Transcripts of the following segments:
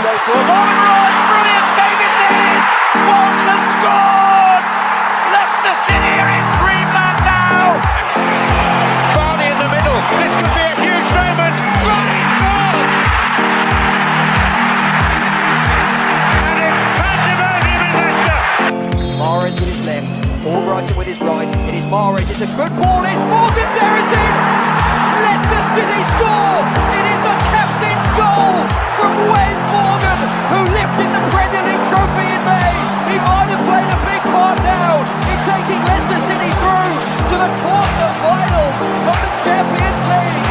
goes towards Oliver Roy, brilliant save it is! Walsh has scored! Leicester City are in dreamland now! Vardy in the middle, this could be a huge moment! Vardy scores! And it's pandemonium in Leicester! Mahrez with his left, Albrighton with his right, it is Mahrez, it's a good ball in, Morgan's there, it's in! Leicester City score! It is a captain's goal from Wes Morgan, who lifted the Premier League trophy in May. He might have played a big part now in taking Leicester City through to the quarter-finals of the Champions League.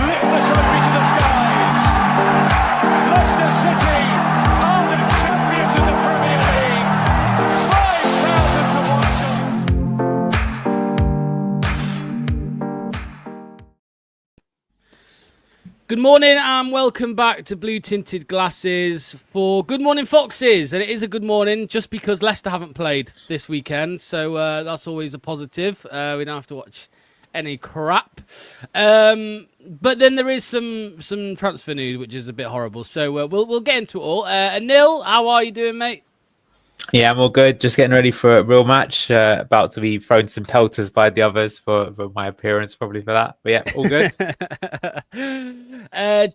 Lift the trophy to the skies! Leicester City are the champions of the Premier League! 5,000 to 1. Good morning and welcome back to Blue Tinted Glasses for Good Morning Foxes. And it is a good morning just because Leicester haven't played this weekend. So that's always a positive. We don't have to watch any crap. But then there is some transfer news, which is a bit horrible. So we'll get into it all. Anil, how are you doing, mate? Yeah, I'm all good. Just getting ready for a real match. About to be thrown some pelters by the others for my appearance, probably for that. But yeah, all good.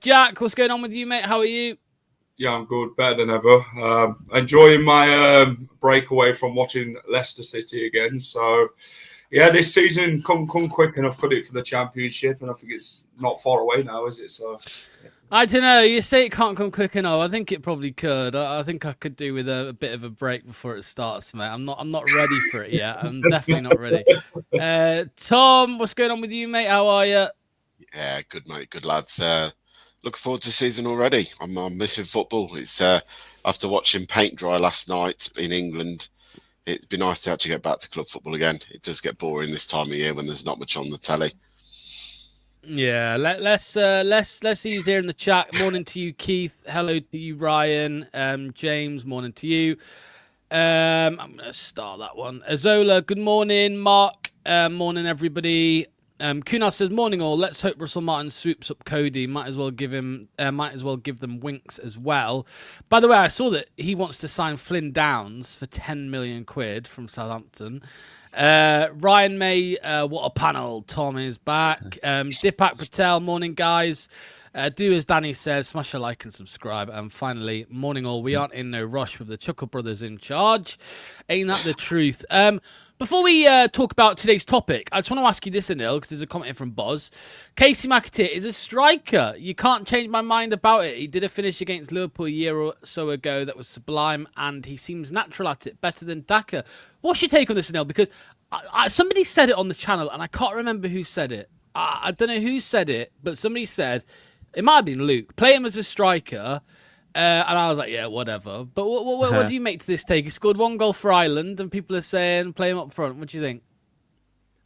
Jack, what's going on with you, mate? How are you? Yeah, I'm good. Better than ever. Enjoying my breakaway from watching Leicester City again. So, yeah, this season come quick, and I've cut it for the Championship, and I think it's not far away now, is it? So, yeah. I don't know. You say it can't come quick enough. I think it probably could. I think I could do with a bit of a break before it starts, mate. I'm not ready for it yet. I'm definitely not ready. Tom, what's going on with you, mate? How are you? Yeah, good, mate. Good, lads. Looking forward to the season already. I'm missing football. It's after watching paint dry last night in England. It'd be nice to actually get back to club football again. It does get boring this time of year when there's not much on the telly. Yeah, let's see who's here in the chat. Morning to you, Keith. Hello to you, Ryan. James, morning to you. I'm gonna start that one. Azola, good morning. Mark, morning everybody. Kunal says, morning all. Let's hope Russell Martin swoops up Cody. Might as well give them winks as well. By the way, I saw that he wants to sign Flynn Downs for 10 million quid from Southampton. Ryan May, what a panel. Tom is back. Dipak Patel, morning guys. Do as Danny says, smash a like and subscribe. And finally, morning all. We aren't in no rush with the Chuckle Brothers in charge. Ain't that the truth? Before we talk about today's topic, I just want to ask you this, Anil, because there's a comment here from Boz. Casey McAteer is a striker. You can't change my mind about it. He did a finish against Liverpool a year or so ago that was sublime, and he seems natural at it, better than Daka. What's your take on this, Anil? Because somebody said it on the channel, and I can't remember who said it. I don't know who said it, but somebody said, it might have been Luke, play him as a striker. And I was like, yeah, whatever. But what do you make to this take? He scored 1 goal for Ireland, and people are saying, play him up front. What do you think?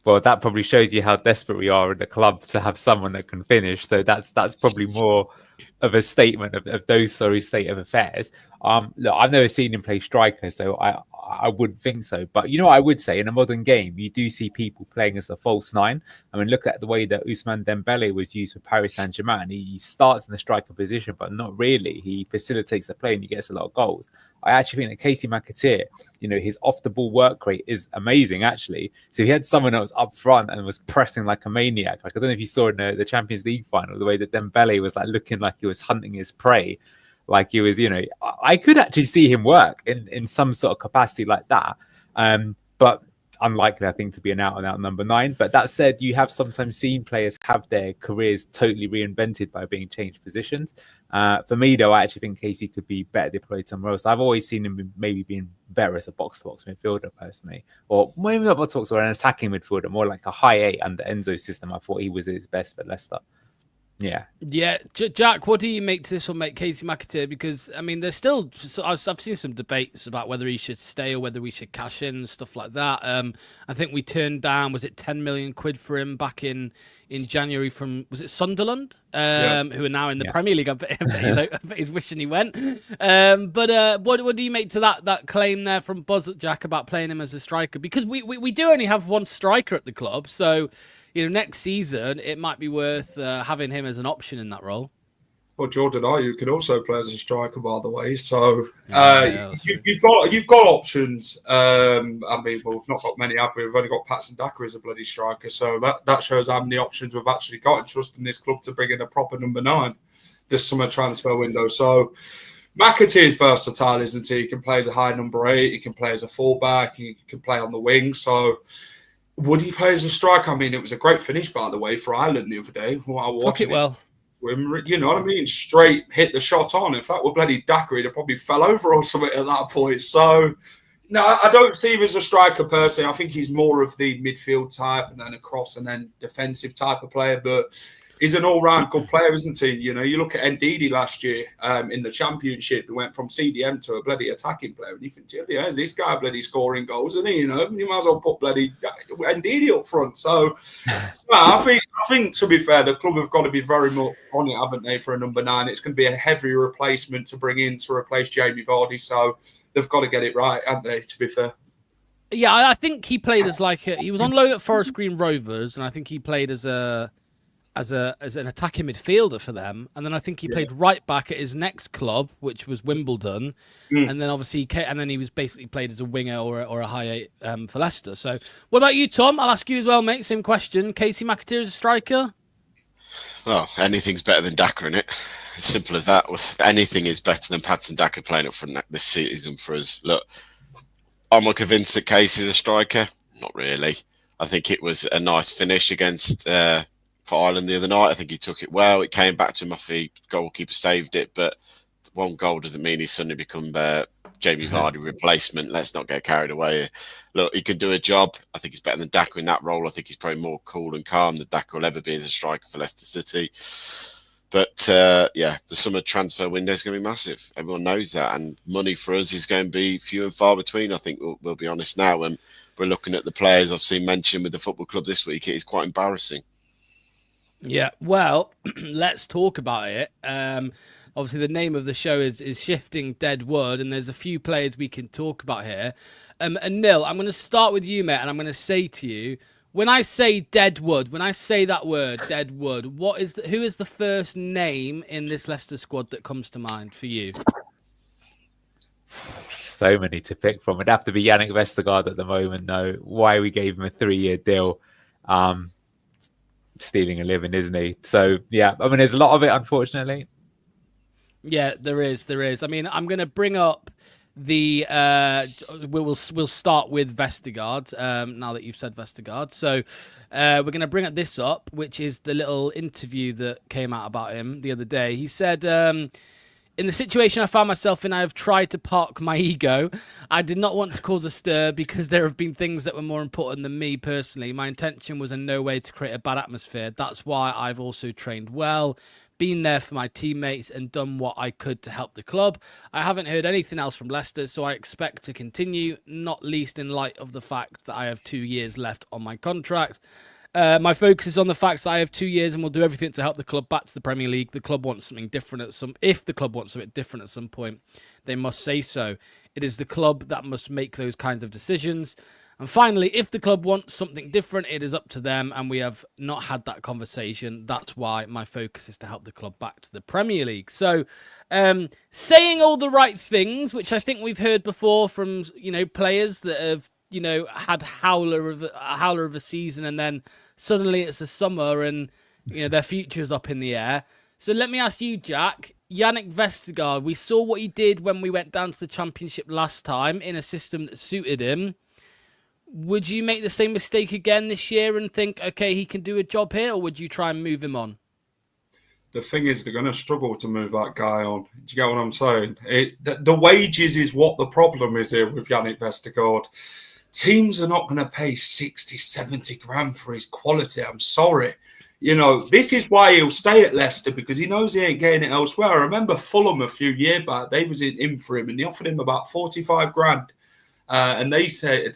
Well, that probably shows you how desperate we are in the club to have someone that can finish. So that's probably more of a statement of those state of affairs. Look, I've never seen him play striker, so I wouldn't think so. But you know what I would say, in a modern game, you do see people playing as a false nine. I mean, look at the way that Ousmane Dembele was used for Paris Saint-Germain. He starts in the striker position, but not really. He facilitates the play and he gets a lot of goals. I actually think that Casey McAteer, his off-the-ball work rate is amazing, actually. So he had someone that was up front and was pressing like a maniac. Like, I don't know if you saw in the Champions League final, the way that Dembele was like looking like he was hunting his prey. Like he was, I could actually see him work in some sort of capacity like that. But unlikely, I think, to be an out-and-out number 9. But that said, you have sometimes seen players have their careers totally reinvented by being changed positions. For me, though, I actually think Casey could be better deployed somewhere else. I've always seen him maybe being better as a box-to-box midfielder, personally. Or maybe not box-to-box, or an attacking midfielder, more like a high 8 under Enzo's system. I thought he was at his best for Leicester. Yeah. Jack, what do you make to this one, mate, Casey McAteer? Because, I mean, there's still... I've seen some debates about whether he should stay or whether we should cash in and stuff like that. I think we turned down, was it 10 million quid for him back in January from... Was it Sunderland? Who are now in the Premier League. I bet he's wishing he went. But what do you make to that claim there from Buzz, Jack, about playing him as a striker? Because we do only have one striker at the club, so... next season, it might be worth having him as an option in that role. Well, Jordan Ayew can also play as a striker, by the way. So that's true. you've got options. I mean, well, we've not got many, have we? We've only got Patson Daka as a bloody striker. So that shows how many options we've actually got and trusting this club to bring in a proper number 9 this summer transfer window. So McAtee is versatile, isn't he? He can play as a high number 8. He can play as a fullback. He can play on the wing. So would he play as a striker? I mean, it was a great finish, by the way, for Ireland the other day. Took it well. You know what I mean? Straight hit the shot on. If that were bloody Daka, he'd have probably fell over or something at that point. So, no, I don't see him as a striker personally. I think he's more of the midfield type and then a cross and then defensive type of player. But he's an all-round good player, isn't he? You know, you look at Ndidi last year in the Championship. He went from CDM to a bloody attacking player. And you think, yeah, is this guy bloody scoring goals, isn't he? You know, you might as well put bloody Ndidi up front. So, well, I think, to be fair, the club have got to be very much on it, haven't they, for a number 9. It's going to be a heavy replacement to bring in to replace Jamie Vardy. So they've got to get it right, haven't they, to be fair? Yeah, I think he played as he was on loan at Forest Green Rovers, and I think he played as an attacking midfielder for them, and then I think he played right back at his next club, which was Wimbledon, and then obviously he was basically played as a winger or a high 8 for Leicester. So, what about you, Tom? I'll ask you as well, mate. Same question. Casey McAteer is a striker. Well, anything's better than Daka, in it. As simple as that. Anything is better than Patson Daka playing up front this season for us. Look, am I convinced that Casey is a striker? Not really. I think it was a nice finish against for Ireland the other night. I think he took it well. It came back to him after the goalkeeper saved it, but one goal doesn't mean he's suddenly become Jamie Vardy replacement. Let's not get carried away. Look, he can do a job. I think he's better than Daka in that role. I think he's probably more cool and calm than Daka will ever be as a striker for Leicester City. But the summer transfer window is going to be massive. Everyone knows that, and money for us is going to be few and far between. I think we'll be honest now. When we're looking at the players I've seen mentioned with the football club this week, it is quite embarrassing. Yeah, well, let's talk about it. Obviously, the name of the show is Shifting Deadwood, and there's a few players we can talk about here. And Neil, I'm going to start with you, mate, and I'm going to say to you, when I say Deadwood, when I say that word, Deadwood, who is the first name in this Leicester squad that comes to mind for you? So many to pick from. It'd have to be Yannick Vestergaard at the moment, though. Why we gave him a 3-year deal. Stealing a living, isn't he? So, yeah, I mean, there's a lot of it, unfortunately. Yeah, there is. I mean, I'm going to bring up the we'll start with Vestergaard now that you've said Vestergaard. So we're going to bring up this up, which is the little interview that came out about him the other day. He said, in the situation I found myself in, I have tried to park my ego. I did not want to cause a stir because there have been things that were more important than me personally. My intention was in no way to create a bad atmosphere. That's why I've also trained well, been there for my teammates and done what I could to help the club. I haven't heard anything else from Leicester, so I expect to continue, not least in light of the fact that I have 2 years left on my contract. My focus is on the fact that I have 2 years and will do everything to help the club back to the Premier League. The club wants something different if the club wants something different at some point, they must say so. It is the club that must make those kinds of decisions. And finally, if the club wants something different, it is up to them, and we have not had that conversation. That's why my focus is to help the club back to the Premier League. So, saying all the right things, which I think we've heard before from, players that have, had a howler of a season, and then suddenly it's the summer and, their future's up in the air. So let me ask you, Jack, Yannick Vestergaard, we saw what he did when we went down to the Championship last time in a system that suited him. Would you make the same mistake again this year and think, okay, he can do a job here, or would you try and move him on? The thing is, they're going to struggle to move that guy on. Do you get what I'm saying? The wages is what the problem is here with Yannick Vestergaard. Teams are not going to pay 60, 70 grand for his quality. I'm sorry. This is why he'll stay at Leicester, because he knows he ain't getting it elsewhere. I remember Fulham a few years back, they was in for him and they offered him about 45 grand. And they said,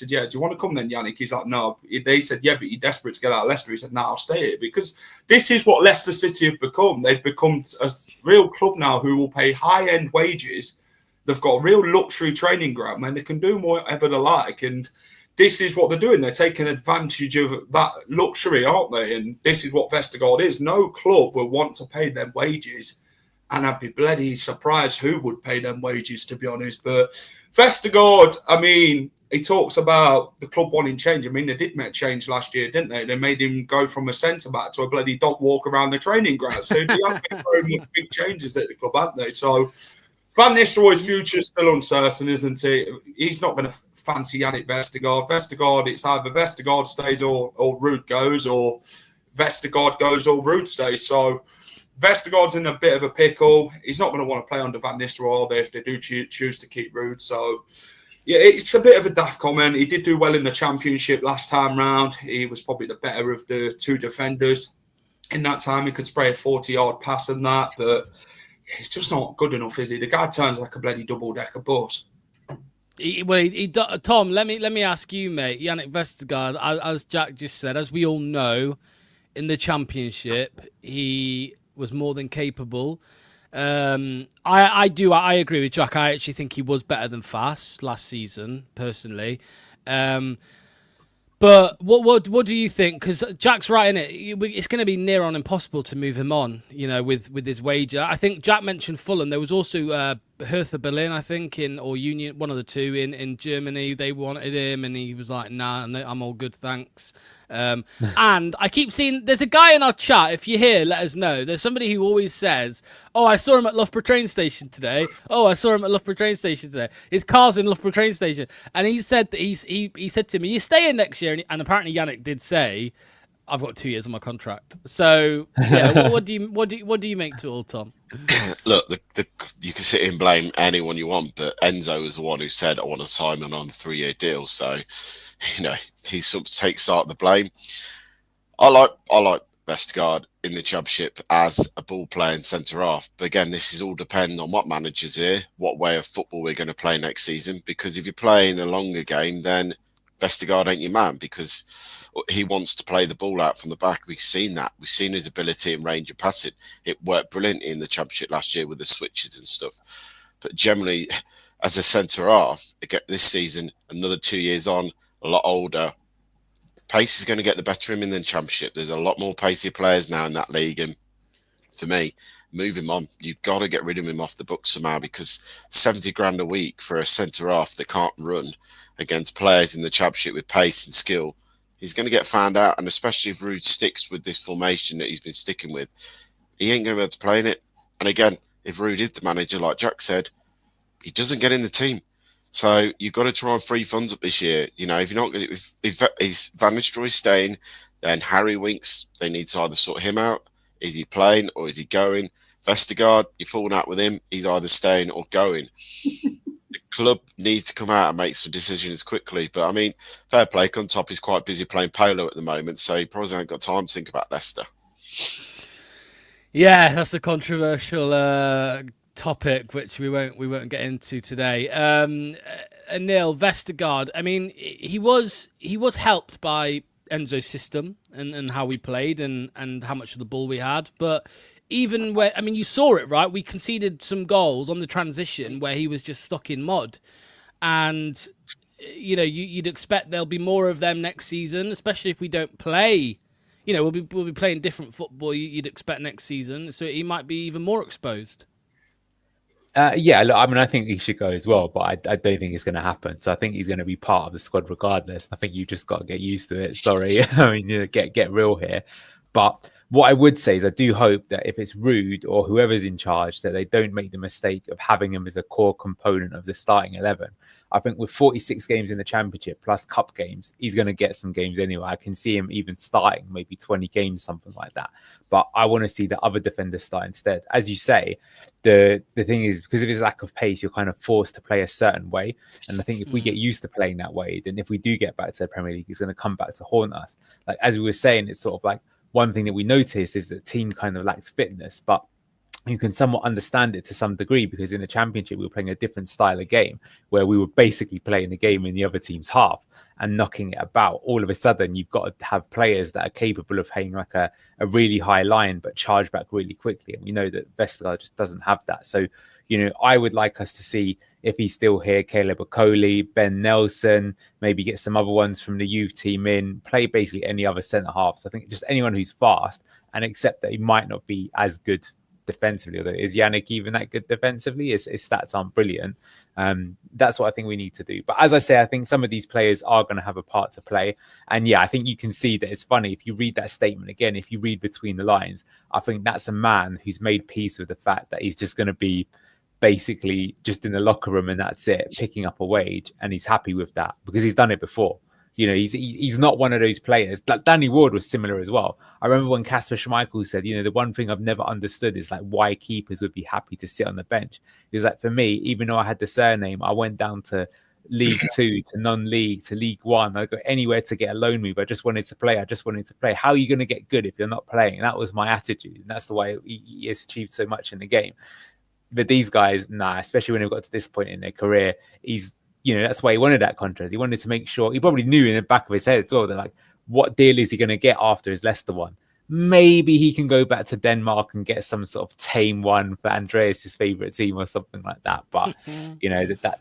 yeah, do you want to come then, Yannick? He's like, no. They said, yeah, but you're desperate to get out of Leicester. He said, no, I'll stay here, because this is what Leicester City have become. They've become a real club now who will pay high-end wages. They've got a real luxury training ground, man. They can do whatever they like. And this is what they're doing. They're taking advantage of that luxury, aren't they? And this is what Vestergaard is. No club will want to pay them wages. And I'd be bloody surprised who would pay them wages, to be honest. But Vestergaard, I mean, he talks about the club wanting change. I mean, they did make change last year, didn't they? They made him go from a centre-back to a bloody dog walk around the training ground. So they have made very much big changes at the club, haven't they? So Van Nistelrooy's future is still uncertain, isn't it? He's not going to fancy Yannick Vestergaard. Vestergaard, it's either Vestergaard stays or Ruud goes, or Vestergaard goes or Ruud stays. So Vestergaard's in a bit of a pickle. He's not going to want to play under Van Nistelrooy if they do choose to keep Ruud. So, yeah, it's a bit of a daft comment. He did do well in the Championship last time round. He was probably the better of the two defenders. In that time, he could spray a 40-yard pass and that, but it's just not good enough, is he? The guy turns like a bloody double-decker bus. Tom, let me ask you, mate. Yannick Vestergaard, as Jack just said, as we all know, in the Championship, he was more than capable. I agree with Jack. I actually think he was better than Fass last season, personally. But what do you think? Because Jack's right in it. It's going to be near on impossible to move him on, with his wage. I think Jack mentioned Fulham. There was also Hertha Berlin, I think, or Union, one of the two in Germany. They wanted him, and he was like, "Nah, I'm all good, thanks." And I keep seeing there's a guy in our chat. If you're here, let us know. There's somebody who always says, "Oh, I saw him at Loughborough train station today. Oh, I saw him at Loughborough train station today. His car's in Loughborough train station." And he said that he said to me, "You stay in next year." And apparently Yannick did say, "I've got 2 years on my contract." So yeah, what do you make to all, Tom? Look, you can sit here and blame anyone you want, but Enzo was the one who said, "I want to sign on a 3-year deal." So, he sort of takes part of the blame. I like Vestergaard in the Championship as a ball playing centre half. But again, this is all depending on what manager's here, what way of football we're going to play next season. Because if you're playing a longer game, then Vestergaard ain't your man, because he wants to play the ball out from the back. We've seen that. We've seen his ability and range of passing. It worked brilliantly in the Championship last year with the switches and stuff. But generally, as a centre half, again, this season, another 2 years on, a lot older, pace is going to get the better of him in the Championship. There's a lot more pacey players now in that league, and for me, move him on. You've got to get rid of him off the books somehow, because 70 grand a week for a centre half that can't run against players in the Championship with pace and skill, he's going to get found out. And especially if Ruud sticks with this formation that he's been sticking with, he ain't going to be able to play in it. And again, if Ruud is the manager, like Jack said, he doesn't get in the team. So you've got to try and free funds up this year. If you're not going to, if Van Nistelrooy staying, then Harry Winks, they need to either sort him out. Is he playing or is he going? Vestergaard, you're falling out with him. He's either staying or going. The club needs to come out and make some decisions quickly. But I mean, fair play. On top, he's quite busy playing polo at the moment, so he probably hasn't got time to think about Leicester. Yeah, that's a controversial topic which we won't get into today. Neil, Vestergaard, I mean, he was helped by Enzo's system and how we played and how much of the ball we had, but even where, I mean, you saw it, right? We conceded some goals on the transition where he was just stuck in mud, and you'd expect there'll be more of them next season, especially if we don't play. We'll be playing different football. You'd expect next season, so he might be even more exposed. Yeah, look, I mean, I think he should go as well, but I don't think it's going to happen. So I think he's going to be part of the squad regardless. I think you just got to get used to it. Sorry, I mean, get real here. But what I would say is I do hope that if it's Ruud or whoever's in charge, that they don't make the mistake of having him as a core component of the starting 11. I think with 46 games in the Championship plus cup games, he's going to get some games anyway. I can see him even starting maybe 20 games, something like that. But I want to see the other defenders start instead. As you say, the thing is, because of his lack of pace, you're kind of forced to play a certain way. And I think if we get used to playing that way, then if we do get back to the Premier League, he's going to come back to haunt us. Like, as we were saying, it's sort of like one thing that we noticed is that the team kind of lacks fitness, but you can somewhat understand it to some degree, because in the Championship we were playing a different style of game where we were basically playing the game in the other team's half and knocking it about. All of a sudden you've got to have players that are capable of playing like a really high line but charge back really quickly, and we know that Vestergaard just doesn't have that. So I would like us to see, if he's still here, Caleb Okoli, Ben Nelson, maybe get some other ones from the youth team in, play basically any other centre halves. I think just anyone who's fast, and accept that he might not be as good defensively. Although, is Yannick even that good defensively? His stats aren't brilliant. That's what I think we need to do. But as I say, I think some of these players are going to have a part to play. And yeah, I think you can see that it's funny. If you read that statement again, if you read between the lines, I think that's a man who's made peace with the fact that he's just going to be basically just in the locker room and that's it, picking up a wage, and he's happy with that because he's done it before. He's not one of those players. Like Danny Ward was similar as well. I remember when Kasper Schmeichel said, the one thing I've never understood is like why keepers would be happy to sit on the bench. He was like, for me, even though I had the surname, I went down to League 2, to non-league, to League 1. I got anywhere to get a loan move. I just wanted to play. How are you going to get good if you're not playing? And that was my attitude. And that's the way he has achieved so much in the game. But these guys, especially when they've got to this point in their career, that's why he wanted that contract. He wanted to make sure, he probably knew in the back of his head as well, that like, what deal is he going to get after his Leicester one? Maybe he can go back to Denmark and get some sort of tame one for Andreas' favourite team or something like that. But,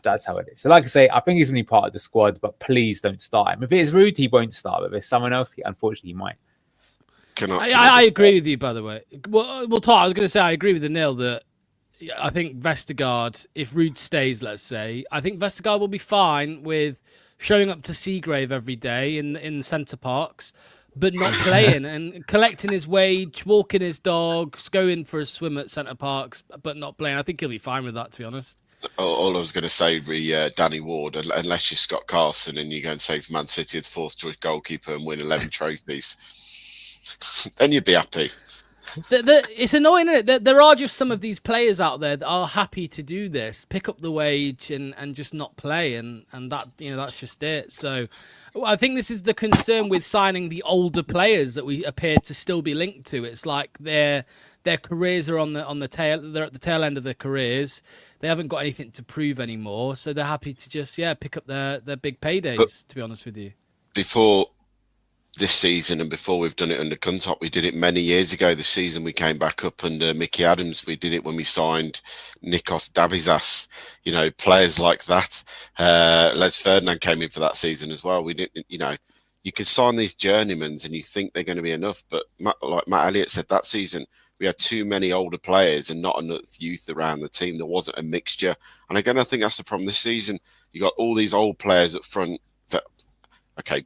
that's how it is. So like I say, I think he's going to be part of the squad, but please don't start him. If it's Ruud, he won't start. But if it's someone else, unfortunately, he might. I agree with you, by the way. Well, Tom, I was going to say, I agree with the nil that I think Vestergaard, if Ruud stays, let's say, I think Vestergaard will be fine with showing up to Seagrave every day in Centre Parks, but not playing and collecting his wage, walking his dogs, going for a swim at Centre Parks, but not playing. I think he'll be fine with that, to be honest. All I was going to say would be Danny Ward, unless you're Scott Carson and you go and save Man City as fourth choice goalkeeper and win 11 trophies, then you'd be happy. It's annoying, isn't it? There are just some of these players out there that are happy to do this, pick up the wage and just not play, and that that's just it. So I think this is the concern with signing the older players that we appear to still be linked to. It's like their careers are on the tail. They're at the tail end of their careers. They haven't got anything to prove anymore, so they're happy to just pick up their big paydays. But to be honest with you, before this season and before we've done it under Kuntop, we did it many years ago. The season we came back up under Mickey Adams, we did it when we signed Nikos Davizas, players like that. Les Ferdinand came in for that season as well. We didn't, you can sign these journeymans and you think they're going to be enough, but like Matt Elliott said, that season we had too many older players and not enough youth around the team. There wasn't a mixture. And again, I think that's the problem this season. You got all these old players up front that, okay,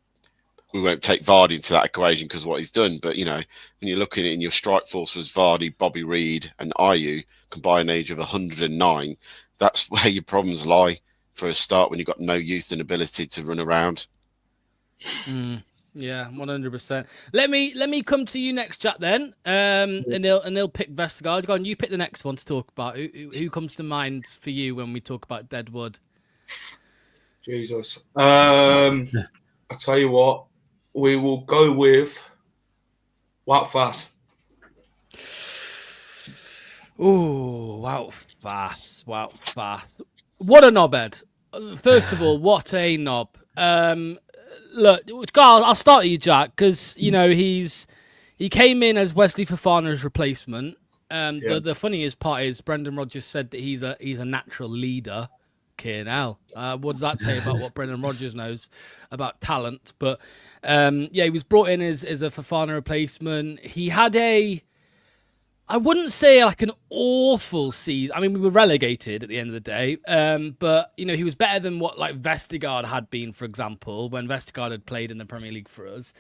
we won't take Vardy into that equation because of what he's done. But, when you're looking at it in your strike force was Vardy, Bobby Reid and Ayew, combined age of 109. That's where your problems lie for a start when you've got no youth and ability to run around. Yeah, 100%. Let me come to you next, Jack, then. And they'll pick Vestergaard. Go on, you pick the next one to talk about. Who comes to mind for you when we talk about Deadwood? Jesus. I tell you what. We will go with Wout Faes. Ooh, Wout Faes. What a knobhead. First of all, what a knob. Look, I'll start with you, Jack, because, he came in as Wesley Fofana's replacement. The funniest part is Brendan Rodgers said that he's a natural leader. Hell. What does that tell you about what Brendan Rodgers knows about talent? But he was brought in as a Fofana replacement. He had I wouldn't say like an awful season. I mean, we were relegated at the end of the day. But he was better than what like Vestergaard had been, for example, when Vestergaard had played in the Premier League for us.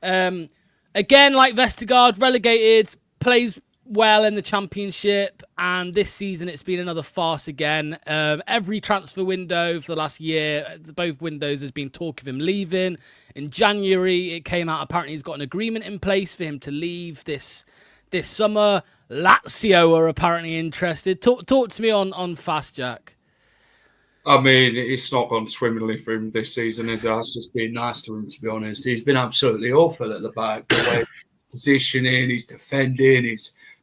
Again, like Vestergaard, relegated, plays well in the Championship, and this season it's been another farce again. Every transfer window for the last year, both windows, there's been talk of him leaving. In January, it came out apparently he's got an agreement in place for him to leave this summer. Lazio are apparently interested. Talk to me on Fast, Jack. I mean, it's not gone swimmingly for him this season, is it? It's just been nice to him, to be honest. He's been absolutely awful at the back. The way he's positioning, he's defending,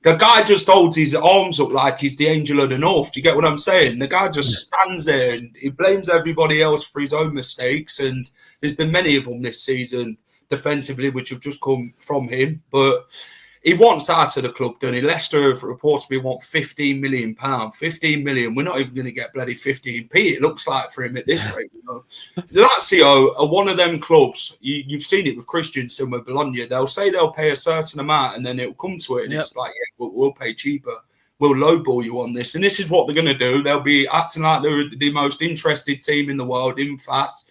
the guy just holds his arms up like he's the angel of the north. Do you get what I'm saying? The guy just stands there and he blames everybody else for his own mistakes. And there's been many of them this season defensively, which have just come from him. But he wants out of the club, doesn't he? Leicester reportedly want £15 million. 15 million. We're not even going to get bloody 15p. It looks like for him at this rate. You know? Lazio are one of them clubs. You've seen it with Christensen with Bologna. They'll say they'll pay a certain amount, and then it'll come to it, and it's like, yeah, we'll pay cheaper. We'll lowball you on this, and this is what they're going to do. They'll be acting like they're the most interested team in the world. In fast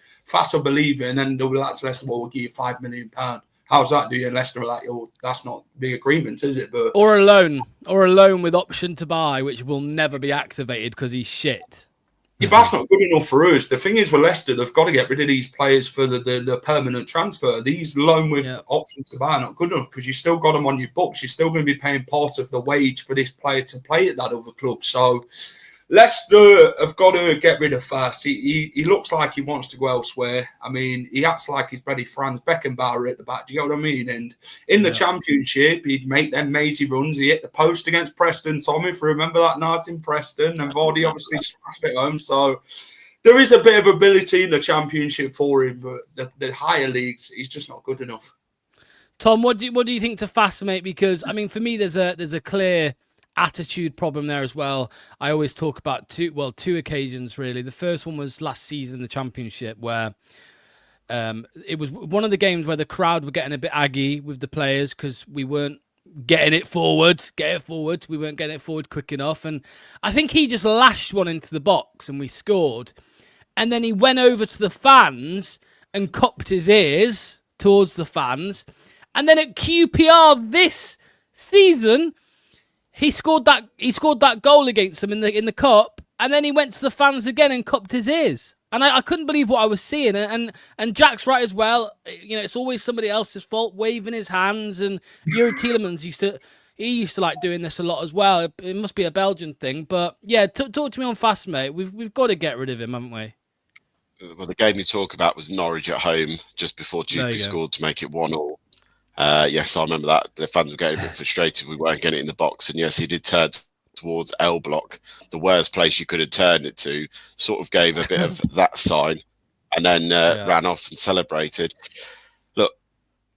will believe it, and then they'll be like to Leicester, well, we'll give you £5 million. How's that do you? And Leicester are like, oh, that's not the agreement, is it? But or a loan with option to buy, which will never be activated because he's shit. Yeah, but that's not good enough for us. The thing is with Leicester, they've got to get rid of these players for the permanent transfer. These loan with options to buy are not good enough because you still got them on your books. You're still going to be paying part of the wage for this player to play at that other club. So Leicester have got to get rid of Fass. He looks like he wants to go elsewhere. I mean, he acts like he's bloody Franz Beckenbauer at the back. Do you know what I mean? And in the Championship, he'd make them mazy runs. He hit the post against Preston, Tommy, if you remember that night in Preston. And Vardy obviously smashed it home. So there is a bit of ability in the Championship for him, but the higher leagues, he's just not good enough. Tom, what do you think to Fass, mate? Because, I mean, for me, there's a clear attitude problem there as well. I always talk about two occasions really. The first one was last season, the Championship, where it was one of the games where the crowd were getting a bit aggy with the players because we weren't getting it forward. We weren't getting it forward quick enough, and I think he just lashed one into the box and we scored. And then he went over to the fans and cocked his ears towards the fans. And then at QPR this season, He scored that goal against them in the cup, and then he went to the fans again and cupped his ears. And I couldn't believe what I was seeing. And Jack's right as well. You know, it's always somebody else's fault, waving his hands. And Yuri Tielemans used to like doing this a lot as well. It must be a Belgian thing. But yeah, talk to me on Fass, mate. We've got to get rid of him, haven't we? Well, the game you talk about was Norwich at home just before Dewsbury scored to make it 1-1. Yes, I remember that. The fans were getting a bit frustrated. We weren't getting it in the box. And yes, he did turn towards L Block, the worst place you could have turned it to, sort of gave a bit of that sign and then ran off and celebrated. Look,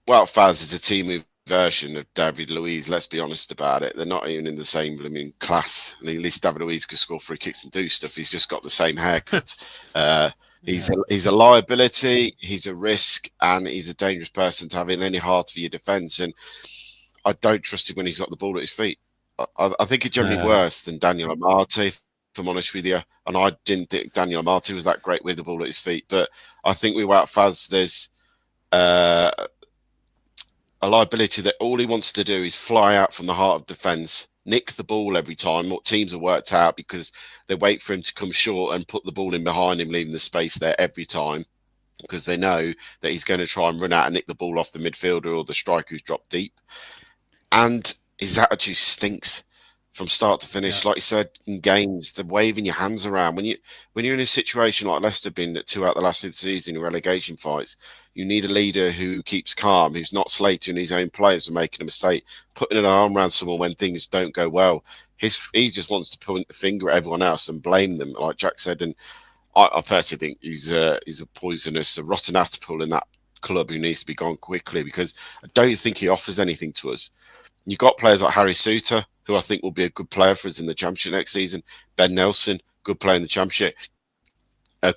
Wout Faz is a team version of David Luiz, let's be honest about it. They're not even in the same class. And at least David Luiz could score free kicks and do stuff. He's just got the same haircut. He's a liability, he's a risk, and he's a dangerous person to have in any heart for your defence. And I don't trust him when he's got the ball at his feet. I think it's generally worse than Daniel Amati, if I'm honest with you. And I didn't think Daniel Amati was that great with the ball at his feet. But I think with Wout Faz, there's a liability that all he wants to do is fly out from the heart of defence, nick the ball every time. What teams have worked out because they wait for him to come short and put the ball in behind him, leaving the space there every time because they know that he's going to try and run out and nick the ball off the midfielder or the striker who's dropped deep. And his attitude stinks from start to finish. Like you said, in games, the waving your hands around. When you're in a situation like Leicester been at 2 out the last 2 seasons in relegation fights, you need a leader who keeps calm, who's not slating his own players for making a mistake, putting an arm around someone when things don't go well. He just wants to point the finger at everyone else and blame them, like Jack said. And I personally think he's a poisonous, a rotten apple in that club who needs to be gone quickly because I don't think he offers anything to us. You've got players like Harry Souttar, who I think will be a good player for us in the Championship next season. Ben Nelson, good player in the Championship.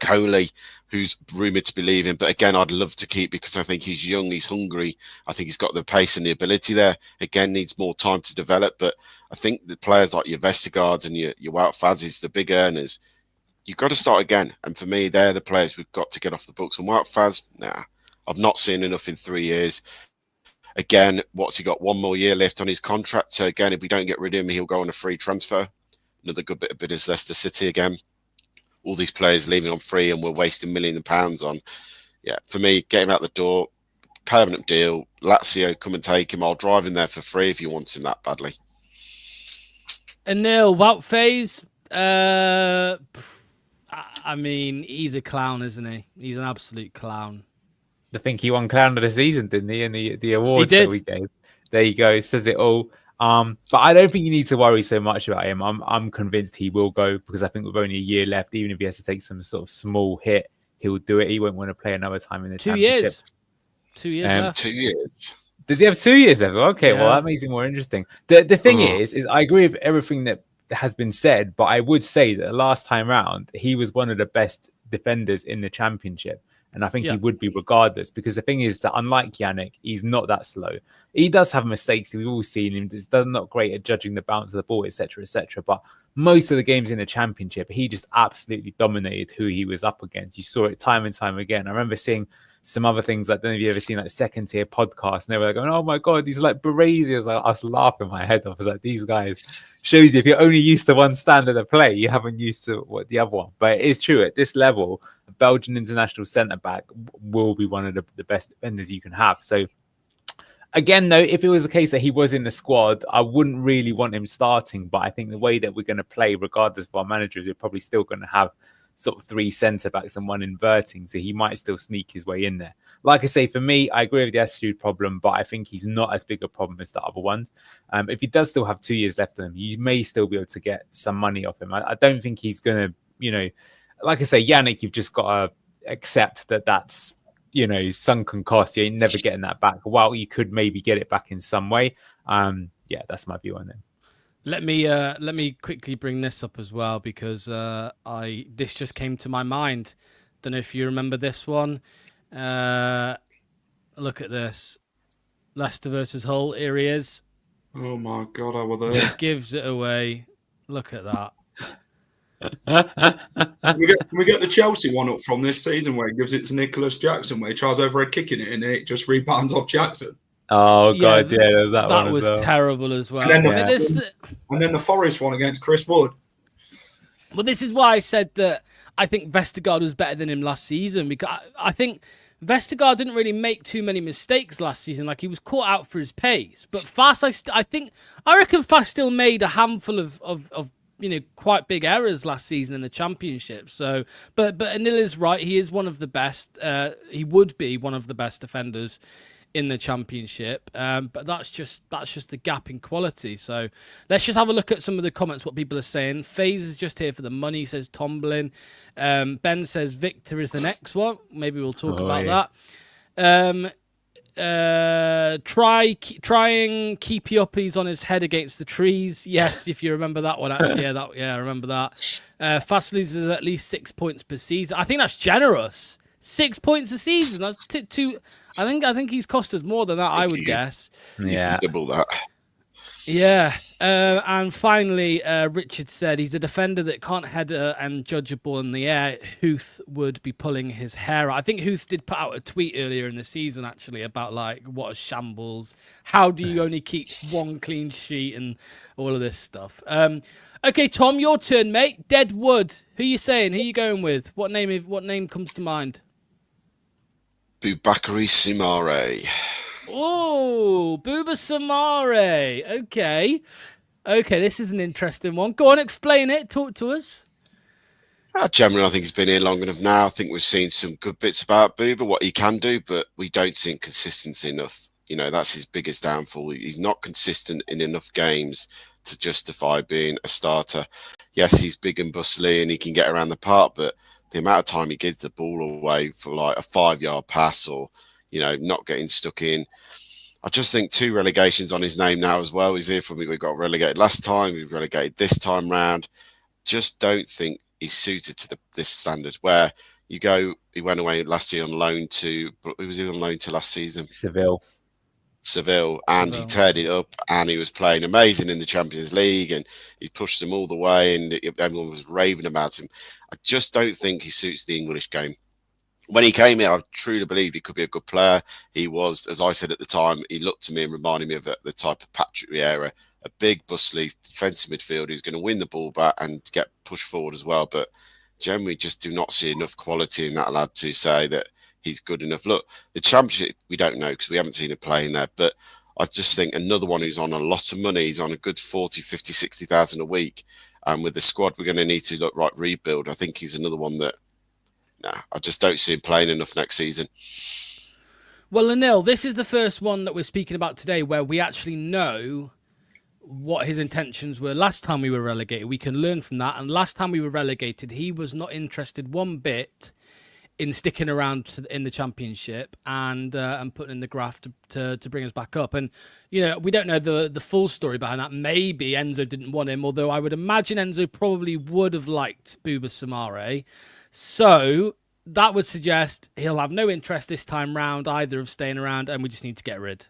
Coley, who's rumoured to be leaving. But again, I'd love to keep because I think he's young, he's hungry. I think he's got the pace and the ability there. Again, needs more time to develop. But I think the players like your Vestergaards and your Wout Fazis, the big earners, you've got to start again. And for me, they're the players we've got to get off the books. And Wout Faz, I've not seen enough in 3 years. Again, what's he got? 1 more year left on his contract. So again, if we don't get rid of him, he'll go on a free transfer. Another good bit of business, Leicester City again. All these players leaving on free and we're wasting millions of pounds on. Yeah, for me, get him out the door. Permanent deal. Lazio, come and take him. I'll drive him there for free if you want him that badly. And Neil, Wout Faze, I mean, he's a clown, isn't he? He's an absolute clown. I think he won Clown of the Season, didn't he? And the awards that we gave. There you go. Says it all. But I don't think you need to worry so much about him. I'm convinced he will go because I think with only a year left, even if he has to take some sort of small hit, he'll do it. He won't want to play another time in the 2 Championship. years. 2 years left. 2 years. Does he have 2 years left? Okay, well Yeah. that makes it more interesting. The thing is I agree with everything that has been said, but I would say that the last time round he was one of the best defenders in the championship. And I think he would be regardless, because the thing is that unlike Yannick, he's not that slow. He does have mistakes. We've all seen him. He's not great at judging the bounce of the ball, etc., etc. But most of the games in the championship, he just absolutely dominated who he was up against. You saw it time and time again. I remember seeing some other things. I don't know if you ever seen like second tier podcasts, and they were like going, "Oh my god, these like braziers!" I was laughing my head off. I was like, "These guys." Shows you if you're only used to one standard of play, you haven't used to what the other one. But it is true at this level, a Belgian international centre back will be one of the best defenders you can have. So again, though, if it was the case that he was in the squad, I wouldn't really want him starting. But I think the way that we're going to play, regardless of our managers, we're probably still going to have sort of 3 centre backs and 1 inverting, so he might still sneak his way in there. Like I say, for me, I agree with the attitude problem, but I think he's not as big a problem as the other ones. If he does still have 2 years left on him, you may still be able to get some money off him. I don't think he's going to, like I say, Yannick, you've just got to accept that that's, sunken cost. You ain't never getting that back. While you could maybe get it back in some way. That's my view on it. Let me quickly bring this up as well, because this just came to my mind. Don't know if you remember this one. Look at this. Leicester versus Hull. Here he is. Oh my God, I was there. Just gives it away. Look at that. we get the Chelsea one up from this season where he gives it to Nicholas Jackson, where he tries overhead kicking it and it just rebounds off Jackson. Oh God, yeah, there was that one. That was terrible as well. And then the Forest one against Chris Wood. Well, this is why I said that I think Vestergaard was better than him last season, because I think Vestergaard didn't really make too many mistakes last season. Like, he was caught out for his pace, but Fast, I reckon Fast still made a handful of quite big errors last season in the championship. So, but Anil is right. He is one of the best. He would be one of the best defenders in the championship, but that's just the gap in quality. So let's just have a look at some of the comments, what people are saying. FaZe is just here for the money, says Tomlin. Ben says Victor is the next one. Maybe we'll talk about that. Try and keep Yuppies on his head against the trees. Yes, if you remember that one, actually. I remember that. Fast loses at least 6 points per season. I think that's generous. 6 points a season. That's two. I think he's cost us more than that, I would guess. Yeah, double that. Yeah. And finally, Richard said he's a defender that can't header and judge a ball in the air. Huth would be pulling his hair out. I think Huth did put out a tweet earlier in the season, actually, about like what a shambles. How do you only keep 1 clean sheet and all of this stuff? Okay, Tom, your turn, mate. Deadwood. Who are you saying? Who are you going with? What name comes to mind? Boubakary Simare. Oh, Bouba Samare. Okay, this is an interesting one. Go on, explain it. Talk to us. Generally, I think he's been here long enough now. I think we've seen some good bits about Bouba, what he can do, but we don't see consistency enough. That's his biggest downfall. He's not consistent in enough games to justify being a starter. Yes, he's big and bustly and he can get around the park, but the amount of time he gives the ball away for like a 5-yard pass or, not getting stuck in. I just think 2 relegations on his name now as well. He's here for me. We got relegated last time. We've relegated this time round. Just don't think he's suited to this standard where you go. He went away last year on loan to, who was he on loan to last season? Seville, and he teared it up, and he was playing amazing in the Champions League, and he pushed them all the way, and everyone was raving about him. I just don't think he suits the English game. When he came in, I truly believed he could be a good player. He was, as I said at the time, he looked to me and reminded me of the type of Patrick Vieira, a big, bustly defensive midfielder who's going to win the ball back and get pushed forward as well. But generally, just do not see enough quality in that lad to say that he's good enough. Look, the Championship, we don't know because we haven't seen him playing there. But I just think another one who's on a lot of money. He's on a good 40, 50, 60,000 a week. And with the squad, we're going to need to rebuild. I think he's another one that, I just don't see him playing enough next season. Well, Anil, this is the first one that we're speaking about today where we actually know what his intentions were last time we were relegated. We can learn from that. And last time we were relegated, he was not interested one bit in sticking around in the Championship and putting in the graft to bring us back up. And we don't know the full story behind that. Maybe Enzo didn't want him, although I would imagine Enzo probably would have liked Bouba Samare. So that would suggest he'll have no interest this time round either of staying around, and we just need to get rid.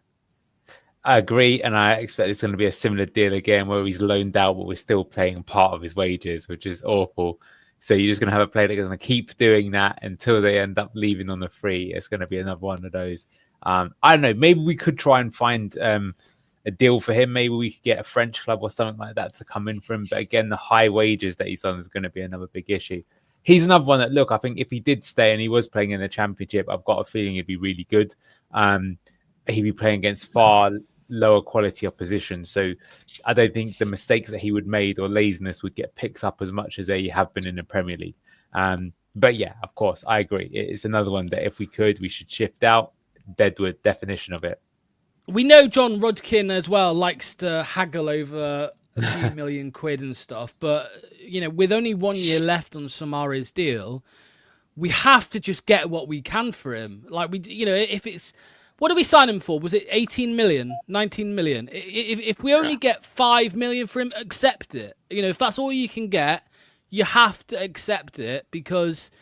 I agree, and I expect it's going to be a similar deal again where he's loaned out, but we're still paying part of his wages, which is awful. So you're just going to have a player that's going to keep doing that until they end up leaving on the free. It's going to be another one of those. I don't know. Maybe we could try and find a deal for him. Maybe we could get a French club or something like that to come in for him. But again, the high wages that he's on is going to be another big issue. He's another one that, look, I think if he did stay and he was playing in the Championship, I've got a feeling he'd be really good. He'd be playing against far lower quality opposition. So I don't think the mistakes that he would made or laziness would get picked up as much as they have been in the Premier League. But yeah, of course, I agree. It's another one that if we could, we should shift out. Deadwood, definition of it. We know John Rudkin as well likes to haggle over a few million quid and stuff. But, with only 1 year left on Samare's deal, we have to just get what we can for him. Like, if it's... What did we sign him for? Was it 18 million, 19 million? If we only get 5 million for him, accept it. If that's all you can get, you have to accept it because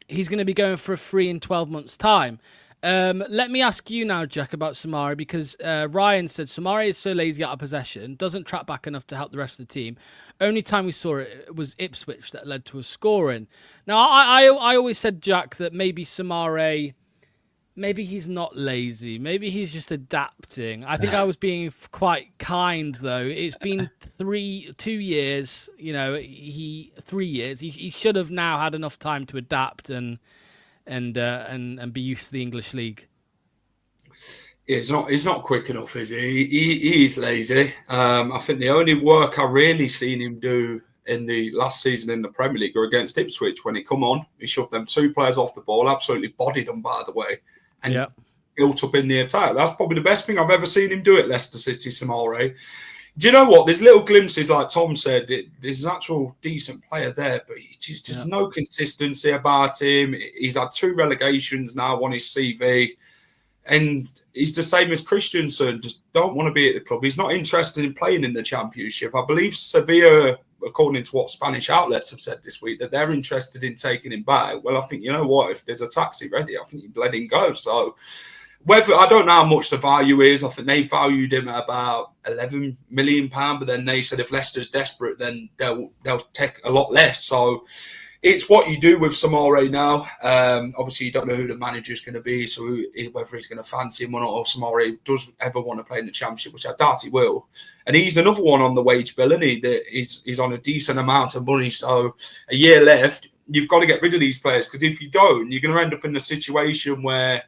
he's going to be going for a free in 12 months' time. Let me ask you now, Jack, about Samari, because Ryan said Samari is so lazy out of possession, doesn't track back enough to help the rest of the team. Only time we saw it was Ipswich that led to a scoring. Now, I always said, Jack, that maybe Samari... Maybe he's not lazy. Maybe he's just adapting. I think I was being quite kind, though. It's been 2 years. 3 years. He should have now had enough time to adapt and be used to the English league. Yeah, he's not quick enough, is he? He is lazy. I think the only work I really seen him do in the last season in the Premier League or against Ipswich, when he come on, he shoved them 2 players off the ball, absolutely bodied them, by the way. And built up in the attack. That's probably the best thing I've ever seen him do at Leicester City, Samare. Do you know what? There's little glimpses, like Tom said. There's an actual decent player there, but he's just no consistency about him. He's had 2 relegations now on his CV. And he's the same as Christensen, just don't want to be at the club. He's not interested in playing in the Championship. I believe Sevilla, according to what Spanish outlets have said this week, that they're interested in taking him back. Well, I think, you know what, if there's a taxi ready, I think you'd let him go. So I don't know how much the value is. I think they valued him at about £11 million, but then they said if Leicester's desperate, then they'll take a lot less. So it's what you do with Samare now. Obviously, you don't know who the manager's going to be, so whether he's going to fancy him or not, or Samare does ever want to play in the Championship, which I doubt he will. And he's another one on the wage bill, isn't he? That he's on a decent amount of money. So a year left, you've got to get rid of these players, because if you don't, you're going to end up in a situation where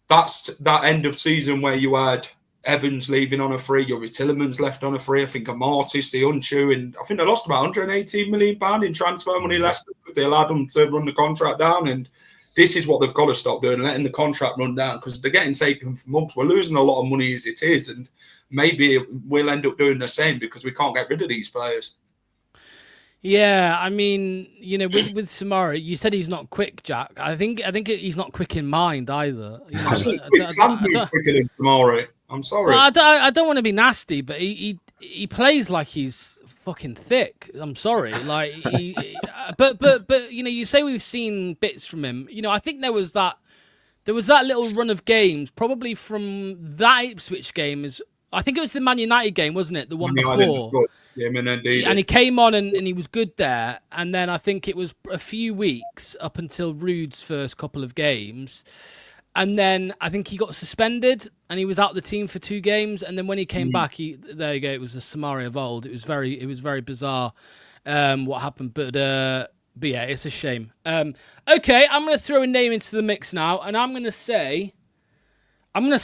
that's that end of season where you had Evans leaving on a free, Yuri Tillemans left on a free, I think a Martis, the Unchu, and I think they lost about £118 million in transfer money Leicester because they allowed them to run the contract down. And this is what they've got to stop doing, letting the contract run down, because they're getting taken for months. We're losing a lot of money as it is, and maybe we'll end up doing the same because we can't get rid of these players. Yeah, I mean, with Samara, you said he's not quick, Jack. I think he's not quick in mind either. Quicker than Samara. I'm sorry. Well, I don't want to be nasty, but he plays like he's fucking thick. I'm sorry, like but you say we've seen bits from him. I think there was that little run of games, probably from that Ipswich game. I think it was the Man United game, wasn't it? The one before. Yeah, indeed. And he came on and he was good there. And then I think it was a few weeks up until Rude's first couple of games. And then I think he got suspended and he was out of the team for 2 games. And then when he came back, there you go. It was the Samari of old. It was very bizarre what happened. But yeah, it's a shame. Okay, I'm going to throw a name into the mix now, and I'm going to say it. I'm going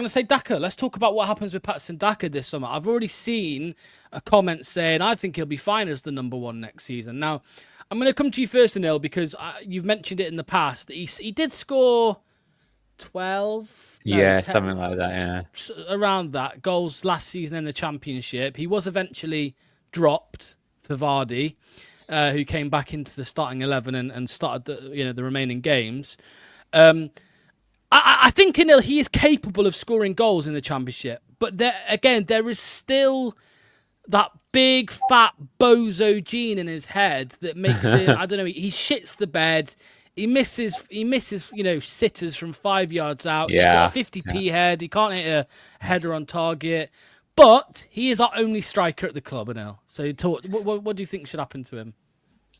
to say Daka. Let's talk about what happens with Patson Daka this summer. I've already seen a comment saying I think he'll be fine as the number 1 next season. Now, I'm going to come to you first, Anil, because you've mentioned it in the past. He did score 12. Yeah, 10, something like that. Yeah, around that goals last season in the Championship. He was eventually dropped for Vardy. who came back into the starting 11 and started the remaining games. I think he is capable of scoring goals in the Championship, but there is still that big fat bozo gene in his head that makes him, I don't know, he shits the bed. He misses, sitters from 5 yards out. He's got a 50p head. He can't hit a header on target. But he is our only striker at the club, Anil. So what do you think should happen to him?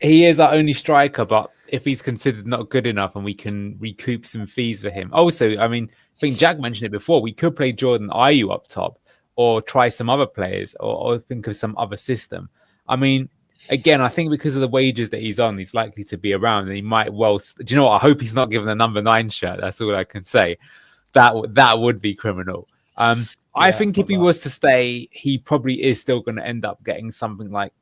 He is our only striker, but if he's considered not good enough and we can recoup some fees for him. Also, I mean, I think Jack mentioned it before, we could play Jordan Ayew up top or try some other players or think of some other system. I mean, again, I think because of the wages that he's on, he's likely to be around and he might well... Do you know what? I hope he's not given the number 9 shirt. That's all I can say. That would be criminal. I think if he was to stay, he probably is still going to end up getting something like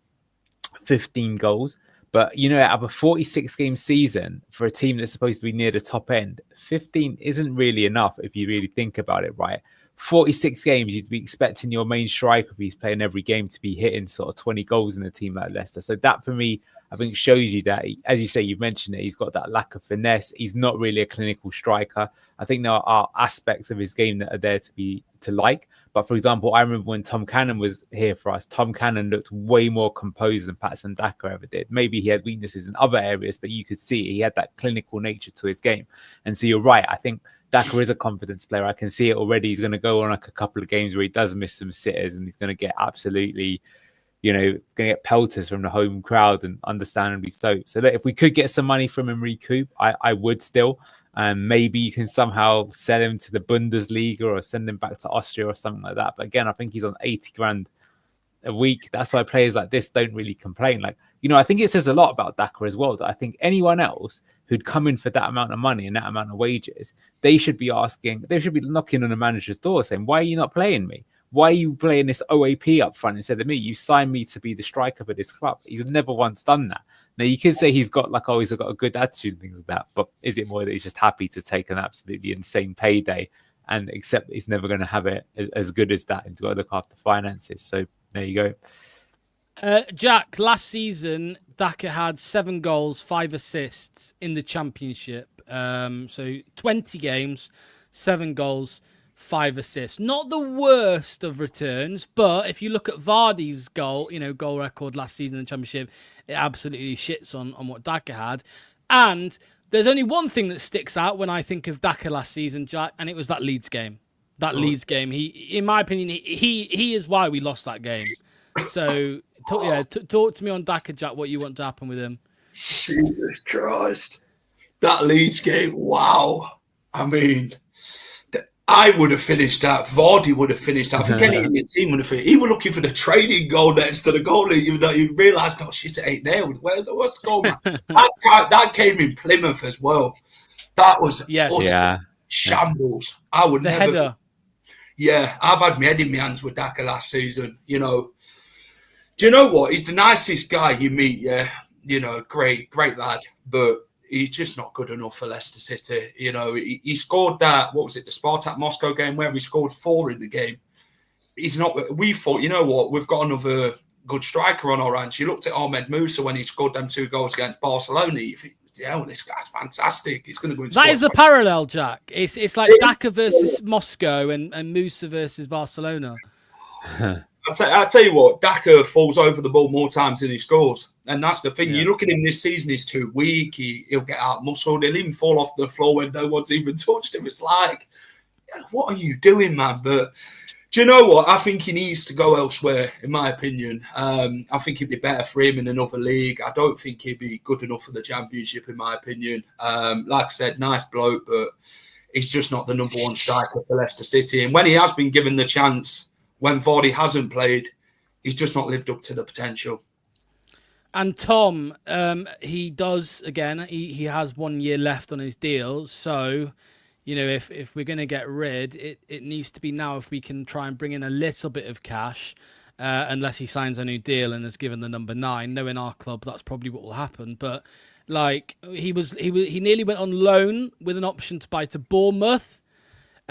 15 goals. But, out of a 46-game season for a team that's supposed to be near the top end, 15 isn't really enough if you really think about it, right? 46 games, you'd be expecting your main striker, if he's playing every game, to be hitting sort of 20 goals in a team like Leicester. So that, for me, I think shows you that, as you say, you've mentioned it, he's got that lack of finesse. He's not really a clinical striker. I think there are aspects of his game that are there to like. But for example, I remember when Tom Cannon was here for us, Tom Cannon looked way more composed than Patson Daka ever did. Maybe he had weaknesses in other areas, but you could see he had that clinical nature to his game. And so you're right. I think Daka is a confidence player. I can see it already. He's going to go on like a couple of games where he does miss some sitters and he's going to get absolutely... going to get pelters from the home crowd, and understandably so. So that if we could get some money from him recoup, I would still. Maybe you can somehow sell him to the Bundesliga or send him back to Austria or something like that. But again, I think he's on 80 grand a week. That's why players like this don't really complain. I think it says a lot about Daka as well, that I think anyone else who'd come in for that amount of money and that amount of wages, they should be knocking on a manager's door saying, why are you not playing me? Why are you playing this OAP up front instead of me? You signed me to be the striker for this club. He's never once done that. Now, you could say he's got a good attitude and things like that, but is it more that he's just happy to take an absolutely insane payday and accept that he's never going to have it as good as that and to look after finances? So there you go. Jack, last season, Daka had 7 goals, 5 assists in the Championship. So 20 games, 7 goals, 5 assists. Not the worst of returns, but if you look at Vardy's goal record last season in the Championship, it absolutely shits on what Daka had. And there's only one thing that sticks out when I think of Daka last season, Jack, and it was that Leeds game. Leeds game. He, in my opinion, he is why we lost that game. So, talk to me on Daka, Jack, what you want to happen with him. Jesus Christ. That Leeds game, wow. I mean... I would have finished that. Vardy would have finished that. I think any in your team would have finished. He was looking for the training goal next to the goalie. You realised, oh shit, it ain't there. What's the goal, man? that came in Plymouth as well. That was shambles. I would never. Header. Yeah, I've had my head in my hands with Daka last season. Do you know what? He's the nicest guy you meet. Yeah, great lad, but he's just not good enough for Leicester City. He scored that, what was it, the Spartak Moscow game where he scored 4 in the game. He's not, we thought, you know what, we've got another good striker on our hands. You looked at Ahmed Musa when he scored them 2 goals against Barcelona. You think, this guy's fantastic. He's going to go and score. That is the parallel, Jack. It's like Daka versus Moscow and Musa versus Barcelona. I'll tell you what, Daka falls over the ball more times than he scores. And that's the thing. Yeah. You look at him this season, he's too weak. He'll get out muscled. He'll even fall off the floor when no one's even touched him. It's like, what are you doing, man? But do you know what? I think he needs to go elsewhere, in my opinion. I think it'd be better for him in another league. I don't think he'd be good enough for the Championship, in my opinion. Like I said, nice bloke, but he's just not the number 1 striker for Leicester City. And when he has been given the chance, when Vardy hasn't played, he's just not lived up to the potential. And Tom, he does, again, he has 1 year left on his deal. So, if we're going to get rid, it needs to be now if we can try and bring in a little bit of cash, unless he signs a new deal and is given the number 9. Knowing our club, that's probably what will happen. But, he nearly went on loan with an option to buy to Bournemouth.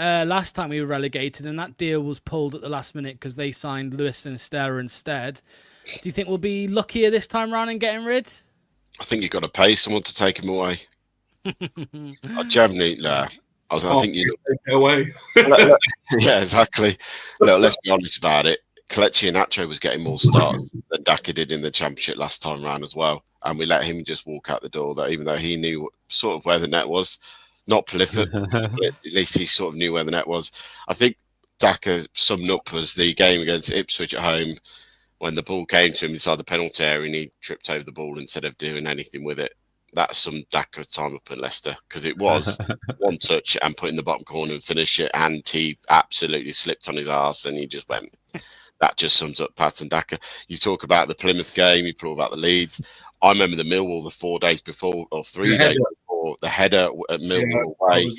last time we were relegated, and that deal was pulled at the last minute because they signed Luis Sinisterra instead. Do you think we'll be luckier this time round in getting rid? I think you've got to pay someone to take him away. Germany, no. I think you take it away. yeah, exactly. Look, let's be honest about it. Kelechi Iheanacho was getting more starts than Daka did in the Championship last time round as well, and we let him just walk out the door. That even though he knew sort of where the net was, not prolific, but at least he sort of knew where the net was. I think Daka summed up was the game against Ipswich at home when the ball came to him inside the penalty area and he tripped over the ball instead of doing anything with it. That's some Daka time up at Leicester, because it was one touch and put in the bottom corner and finish it, and he absolutely slipped on his arse and he just went. That just sums up Patson Daka. You talk about the Plymouth game, you talk about the Leeds. I remember the Millwall the 4 days before, or 3 days before, the header at Millwall away,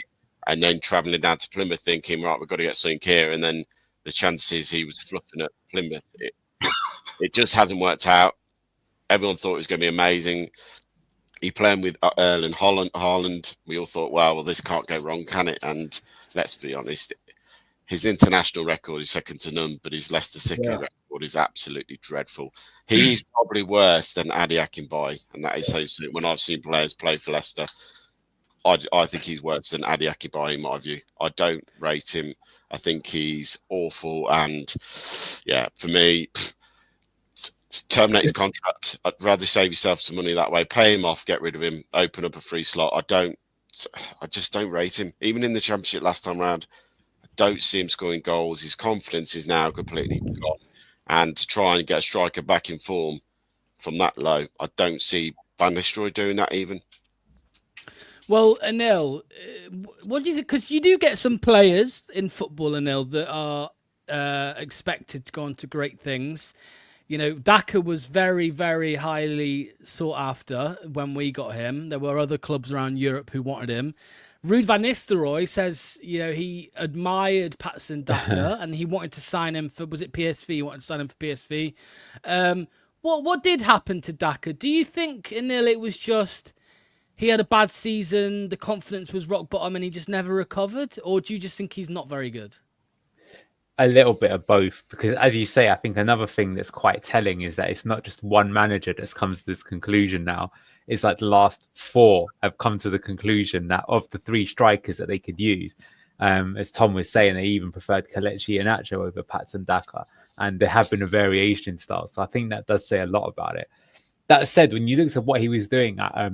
and then travelling down to Plymouth thinking, right, we've got to get something here, and then the chances he was fluffing at Plymouth. It just hasn't worked out. Everyone thought it was going to be amazing. He playing with Erling Haaland. We all thought, well, this can't go wrong, can it? And let's be honest, his international record is second to none, but his Leicester City record is absolutely dreadful. He's probably worse than Adi Akinbaye, and that is so soon. When I've seen players play for Leicester, I think he's worse than Adi Akinbaye in my view. I don't rate him. I think he's awful, and yeah, for me, terminate his contract. I'd rather save yourself some money that way. Pay him off, get rid of him, open up a free slot. I just don't rate him. Even in the Championship last time round, I don't see him scoring goals. His confidence is now completely gone. And to try and get a striker back in form from that low, I don't see Van Nistelrooy doing that even. Well, Anil, what do you think? Because you do get some players in football, Anil, that are expected to go on to great things. You know, Daka was very, very highly sought after when we got him. There were other clubs around Europe who wanted him. Ruud van Nistelrooy says, you know, he admired Patson Daka and he wanted to sign him for, was it PSV? He wanted to sign him for PSV. What did happen to Daka? Do you think, Anil, it was just he had a bad season, the confidence was rock bottom and he just never recovered? Or do you just think he's not very good? A little bit of both, because as you say, I think another thing that's quite telling is that it's not just one manager that's comes to this conclusion now. It's like the last 4 have come to the conclusion that of the 3 strikers that they could use, as Tom was saying, they even preferred Kelechi Iheanacho over Patson Daka, and there have been a variation in style. So I think that does say a lot about it. That said, when you look at what he was doing at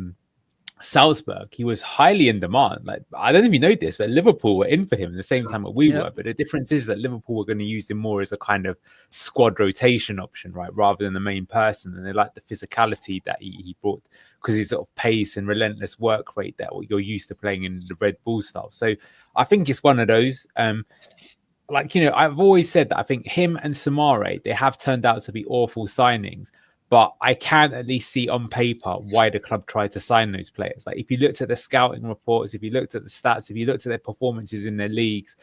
Salzburg, he was highly in demand. Like, I don't know if you know this, but Liverpool were in for him at the same time that we were. But the difference is that Liverpool were going to use him more as a kind of squad rotation option, right, rather than the main person. And they like the physicality that he brought, because his sort of pace and relentless work rate that you're used to playing in the Red Bull style. So I think it's one of those. Like, you know, I've always said that I think him and Samare, they have turned out to be awful signings. But I can at least see on paper why the club tried to sign those players. Like, if you looked at the scouting reports, if you looked at the stats, if you looked at their performances in their leagues,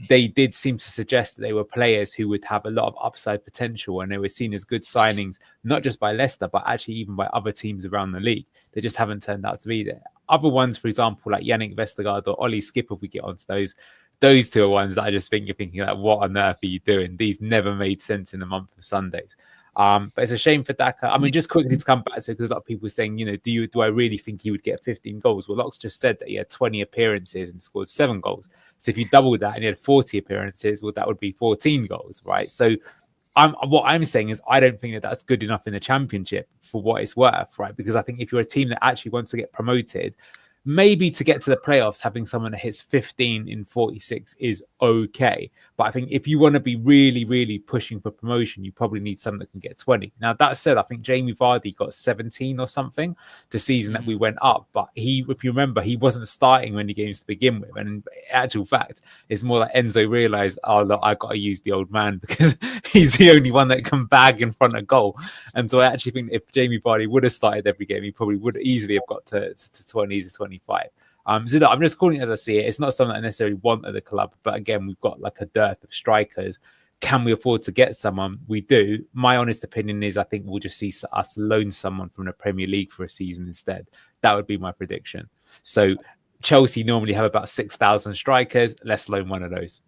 they did seem to suggest that they were players who would have a lot of upside potential, and they were seen as good signings, not just by Leicester, but actually even by other teams around the league. They just haven't turned out to be there. Other ones, for example, like Yannick Vestergaard or Ollie Skip, if we get onto those 2 are ones that I just think you're thinking, like, what on earth are you doing? These never made sense in the month of Sundays. But it's a shame for Daka. I mean, just quickly to come back to it, because a lot of people are saying, you know, do I really think he would get 15 goals? Well, Locks just said that he had 20 appearances and scored 7 goals. So if you double that and he had 40 appearances, well, that would be 14 goals, right? So what I'm saying is I don't think that that's good enough in the Championship for what it's worth, right? Because I think if you're a team that actually wants to get promoted, maybe to get to the playoffs, having someone that hits 15 in 46 is okay. But I think if you want to be really, really pushing for promotion, you probably need someone that can get 20. Now, that said, I think Jamie Vardy got 17 or something the season that we went up. But if you remember, he wasn't starting many games to begin with. And in actual fact, it's more like Enzo realised, oh, look, I got to use the old man because he's the only one that can bag in front of goal. And so I actually think if Jamie Vardy would have started every game, he probably would easily have got to 20 to 25. So look, I'm just calling it as I see it. It's not something I necessarily want at the club, but again, we've got like a dearth of strikers. Can we afford to get someone? We do. My honest opinion is I think we'll just see us loan someone from the Premier League for a season instead. That would be my prediction. So Chelsea normally have about 6,000 strikers. Let's loan one of those.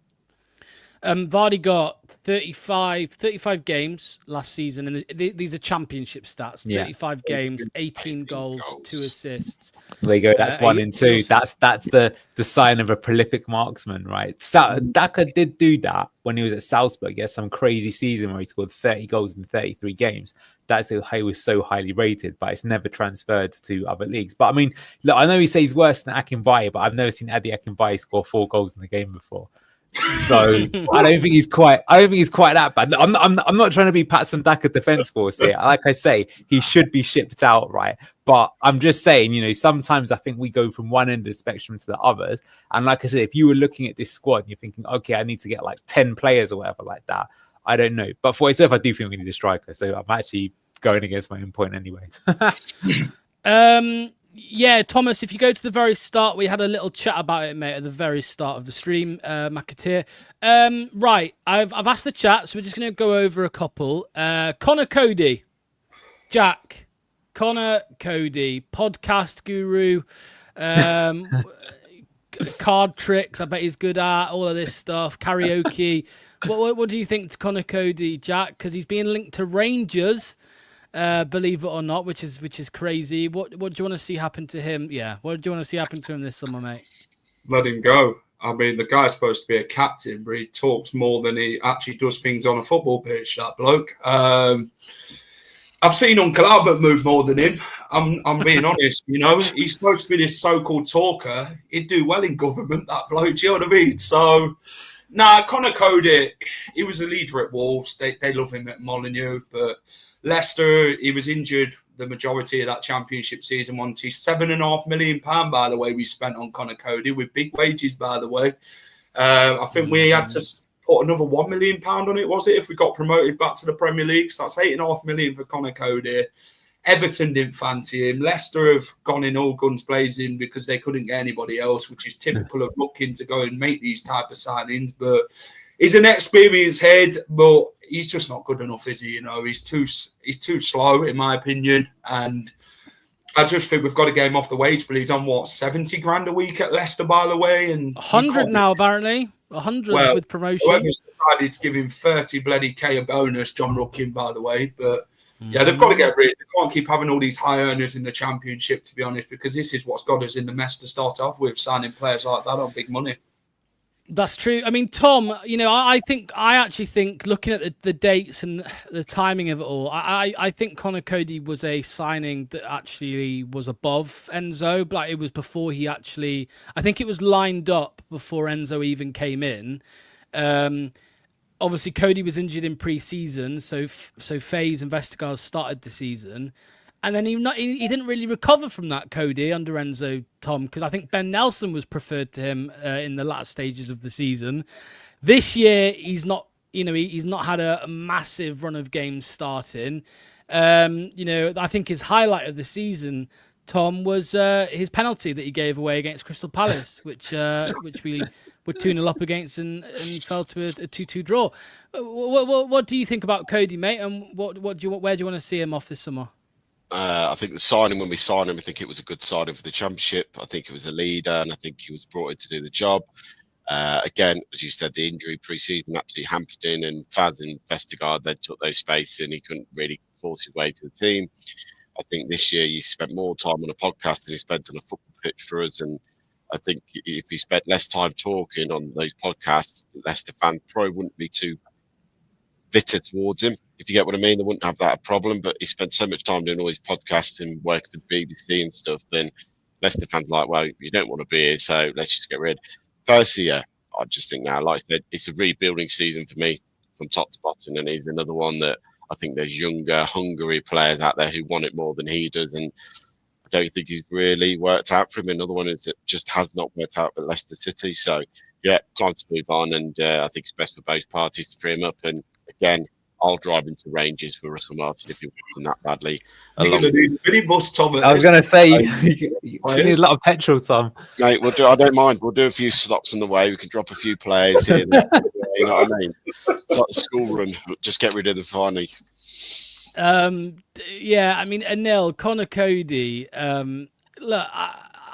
Vardy got 35 games last season, and these are championship stats. Yeah. 35 games, 18 goals, 2 assists. There you go. That's 1 and 2. Also, That's the sign of a prolific marksman, right? Daka did do that when he was at Salzburg. He had some crazy season where he scored 30 goals in 33 games. That's how he was so highly rated, but it's never transferred to other leagues. But I mean, look, I know he says he's worse than Akinbaye, but I've never seen Adi Akinbaye score 4 goals in the game before. So I don't think he's quite that bad. I'm not trying to be Patson Daka defense force here. Like I say, he should be shipped out, right? But I'm just saying, you know, sometimes I think we go from one end of the spectrum to the others. And like I said, if you were looking at this squad and you're thinking, okay, I need to get like 10 players or whatever like that, I don't know. But for itself, I do think we need a striker. So I'm actually going against my own point anyway. Yeah, Thomas, if you go to the very start, we had a little chat about it, mate, at the very start of the stream, McAteer. Right, I've asked the chat, so we're just going to go over a couple. Connor Cody, Jack, Connor Cody, podcast guru, card tricks, I bet he's good at, all of this stuff, karaoke. What do you think to Connor Cody, Jack? Because he's being linked to Rangers. Believe it or not, which is crazy. What do you want to see happen to him? Yeah, what do you want to see happen to him this summer, mate? Let him go. I mean, the guy's supposed to be a captain, but he talks more than he actually does things on a football pitch, that bloke. I've seen Uncle Albert move more than him. I'm being honest, you know. He's supposed to be this so-called talker. He'd do well in government, that bloke, do you know what I mean? So, Connor Cody, he was a leader at Wolves. They love him at Molineux, but Leicester, he was injured the majority of that championship season. Monty, £7.5 million, by the way, we spent on Connor Cody with big wages, by the way. I think we had to put another £1 million on it, was it, if we got promoted back to the Premier League? So that's £8.5 million for Connor Cody. Everton didn't fancy him. Leicester have gone in all guns blazing because they couldn't get anybody else, which is typical of looking to go and make these type of signings. But he's an experienced head, but he's just not good enough, is he? You know, he's too slow, in my opinion. And I just think we've got to get him off the wage, but he's on, what, 70 grand a week at Leicester, by the way? And 100 now, apparently. 100 with promotion. Whoever's decided to give him 30 bloody K a bonus, John Rookin, by the way. But yeah, they've got to get rid. They can't keep having all these high earners in the Championship, to be honest, because this is what's got us in the mess to start off with, signing players like that on big money. That's true. I mean, Tom, you know, I actually think looking at the dates and the timing of it all, I think Connor Cody was a signing that actually was above Enzo, but like it was before he actually, I think it was lined up before Enzo even came in. Obviously, Cody was injured in pre-season, so Faze and Vestergaard started the season. And then he didn't really recover from that, Cody, under Enzo, Tom, because I think Ben Nelson was preferred to him in the last stages of the season. This year, he's not had a massive run of games starting. I think his highlight of the season, Tom, was his penalty that he gave away against Crystal Palace, which we were 2-0 up against and fell to a 2-2 draw. What do you think about Cody, mate? And where do you want to see him off this summer? I think the signing, when we signed him, I think it was a good signing for the Championship. I think he was a leader, and I think he was brought in to do the job. Again, as you said, the injury pre-season absolutely hampered him, and Faz and Vestergaard then took those spaces, and he couldn't really force his way to the team. I think this year he spent more time on a podcast than he spent on a football pitch for us, and I think if he spent less time talking on those podcasts, Leicester fans probably wouldn't be too bitter towards him, if you get what I mean. They wouldn't have that problem, but he spent so much time doing all his podcasts and working for the BBC and stuff, then Leicester fans are like, well, you don't want to be here, so let's just get rid. Percy, yeah, I just think now, like I said, it's a rebuilding season for me from top to bottom, and he's another one that I think there's younger, hungry players out there who want it more than he does, and I don't think he's really worked out for him. Another one is that just has not worked out at Leicester City, so yeah, time to move on, and I think it's best for both parties to free him up. And again, I'll drive into Rangers for Russell Martin if he wants them that badly. You're going to need a mini bus, Tom. I was going to say, you need a lot of petrol, Tom. Mate, I don't mind. We'll do a few stops on the way. We can drop a few players here. You know what I mean? It's like the school run. Just get rid of them finally. Yeah, I mean, Anil, Connor Cody, look,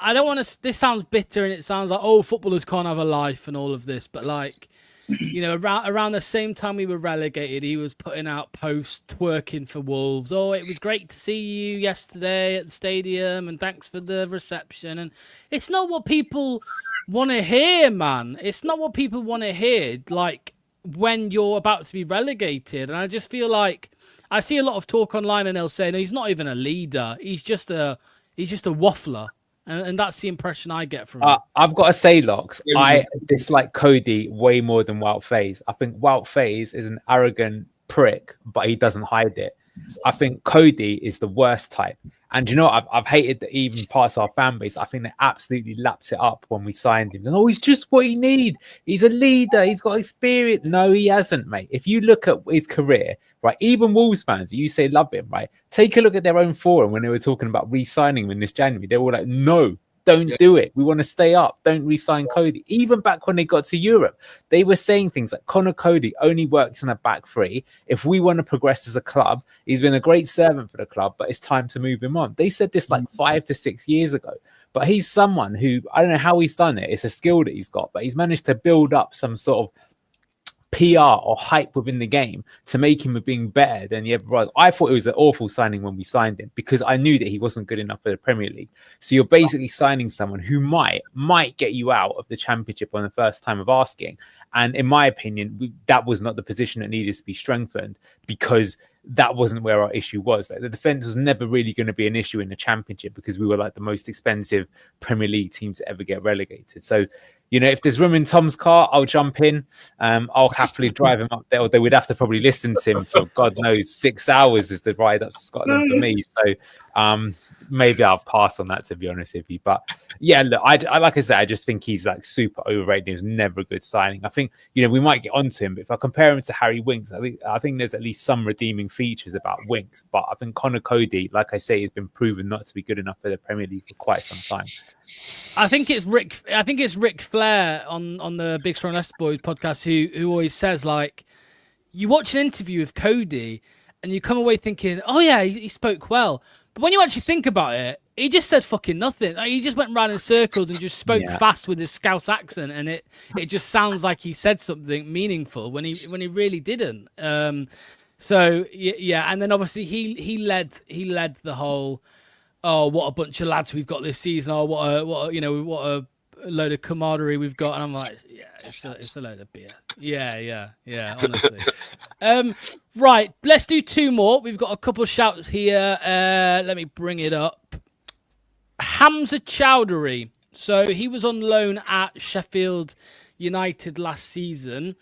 I don't want to. This sounds bitter, and it sounds like footballers can't have a life and all of this. But like, around the same time we were relegated, he was putting out posts twerking for Wolves. Oh, it was great to see you yesterday at the stadium, and thanks for the reception. And it's not what people want to hear, man. It's not what people want to hear. Like when you're about to be relegated, and I just feel like I see a lot of talk online, and they'll say, "No, he's not even a leader. He's just a waffler." And that's the impression I get from him. I've got to say, Locks, I dislike Cody way more than Wout Faes. I think Wout Faes is an arrogant prick, but he doesn't hide it. I think Cody is the worst type. And you know, I've hated that even parts of our fan base. I think they absolutely lapped it up when we signed him. And, he's just what he needs. He's a leader. He's got experience. No, he hasn't, mate. If you look at his career, right, even Wolves fans, you say love him, right? Take a look at their own forum when they were talking about re-signing him in this January. They were like, no. Don't do it. We want to stay up. Don't re-sign Cody. Even back when they got to Europe, they were saying things like Connor Cody only works in a back three. If we want to progress as a club, he's been a great servant for the club, but it's time to move him on. They said this like 5 to 6 years ago. But he's someone who, I don't know how he's done it. It's a skill that he's got, but he's managed to build up some sort of PR or hype within the game to make him being better than he ever was. I thought it was an awful signing when we signed him because I knew that he wasn't good enough for the Premier League. So you're basically signing someone who might get you out of the Championship on the first time of asking. And in my opinion, that was not the position that needed to be strengthened because that wasn't where our issue was. Like, the defense was never really going to be an issue in the Championship because we were like the most expensive Premier League team to ever get relegated. So, if there's room in Tom's car, I'll jump in. I'll happily drive him up there. Although we'd have to probably listen to him for God knows 6 hours is the ride up to Scotland for me. So maybe I'll pass on that, to be honest with you. But yeah, look, I like I said, I just think he's like super overrated. He was never a good signing. I think we might get onto him, but if I compare him to Harry Winks, I think there's at least some redeeming features about Winks. But I think Connor Cody, like I say, has been proven not to be good enough for the Premier League for quite some time. I think it's Ric Flair on the Big Strong Leicester Boys podcast who always says, like, you watch an interview with Cody and you come away thinking, oh yeah, he spoke well. But when you actually think about it, he just said fucking nothing. Like, he just went round in circles and just spoke fast with his Scouse accent, and it just sounds like he said something meaningful when he really didn't. So yeah, and then obviously he led the whole, oh, what a bunch of lads we've got this season. Oh, what a load of camaraderie we've got. And I'm like, yeah, it's a load of beer. Yeah, honestly. Right, let's do 2 more. We've got a couple of shouts here. Let me bring it up. Hamza Chowdhury. So he was on loan at Sheffield United last season.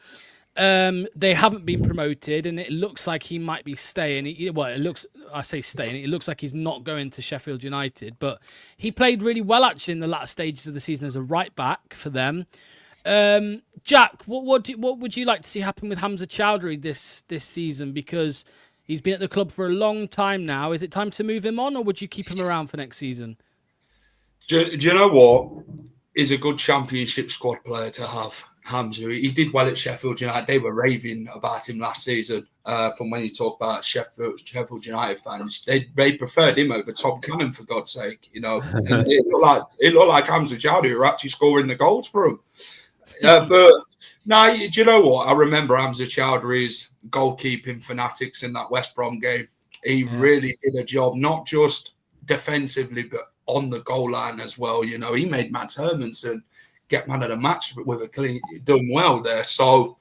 They haven't been promoted, and it looks like he might be staying. It looks like he's not going to Sheffield United, but he played really well actually in the latter stages of the season as a right back for them. Jack, what would you like to see happen with Hamza Chowdhury this season? Because he's been at the club for a long time now. Is it time to move him on, or would you keep him around for next season? Do you know what? He's a good Championship squad player to have. Hamza, he did well at Sheffield United. They were raving about him last season. From when you talk about Sheffield United fans, they preferred him over Tom Cannon, for God's sake. And it looked like Hamza Chowdhury were actually scoring the goals for him. But now, do you know what? I remember Hamza Chowdhury's goalkeeping fanatics in that West Brom game. He really did a job, not just defensively, but on the goal line as well. He made Matt Hermanson get man of the match with a clean, done well there. So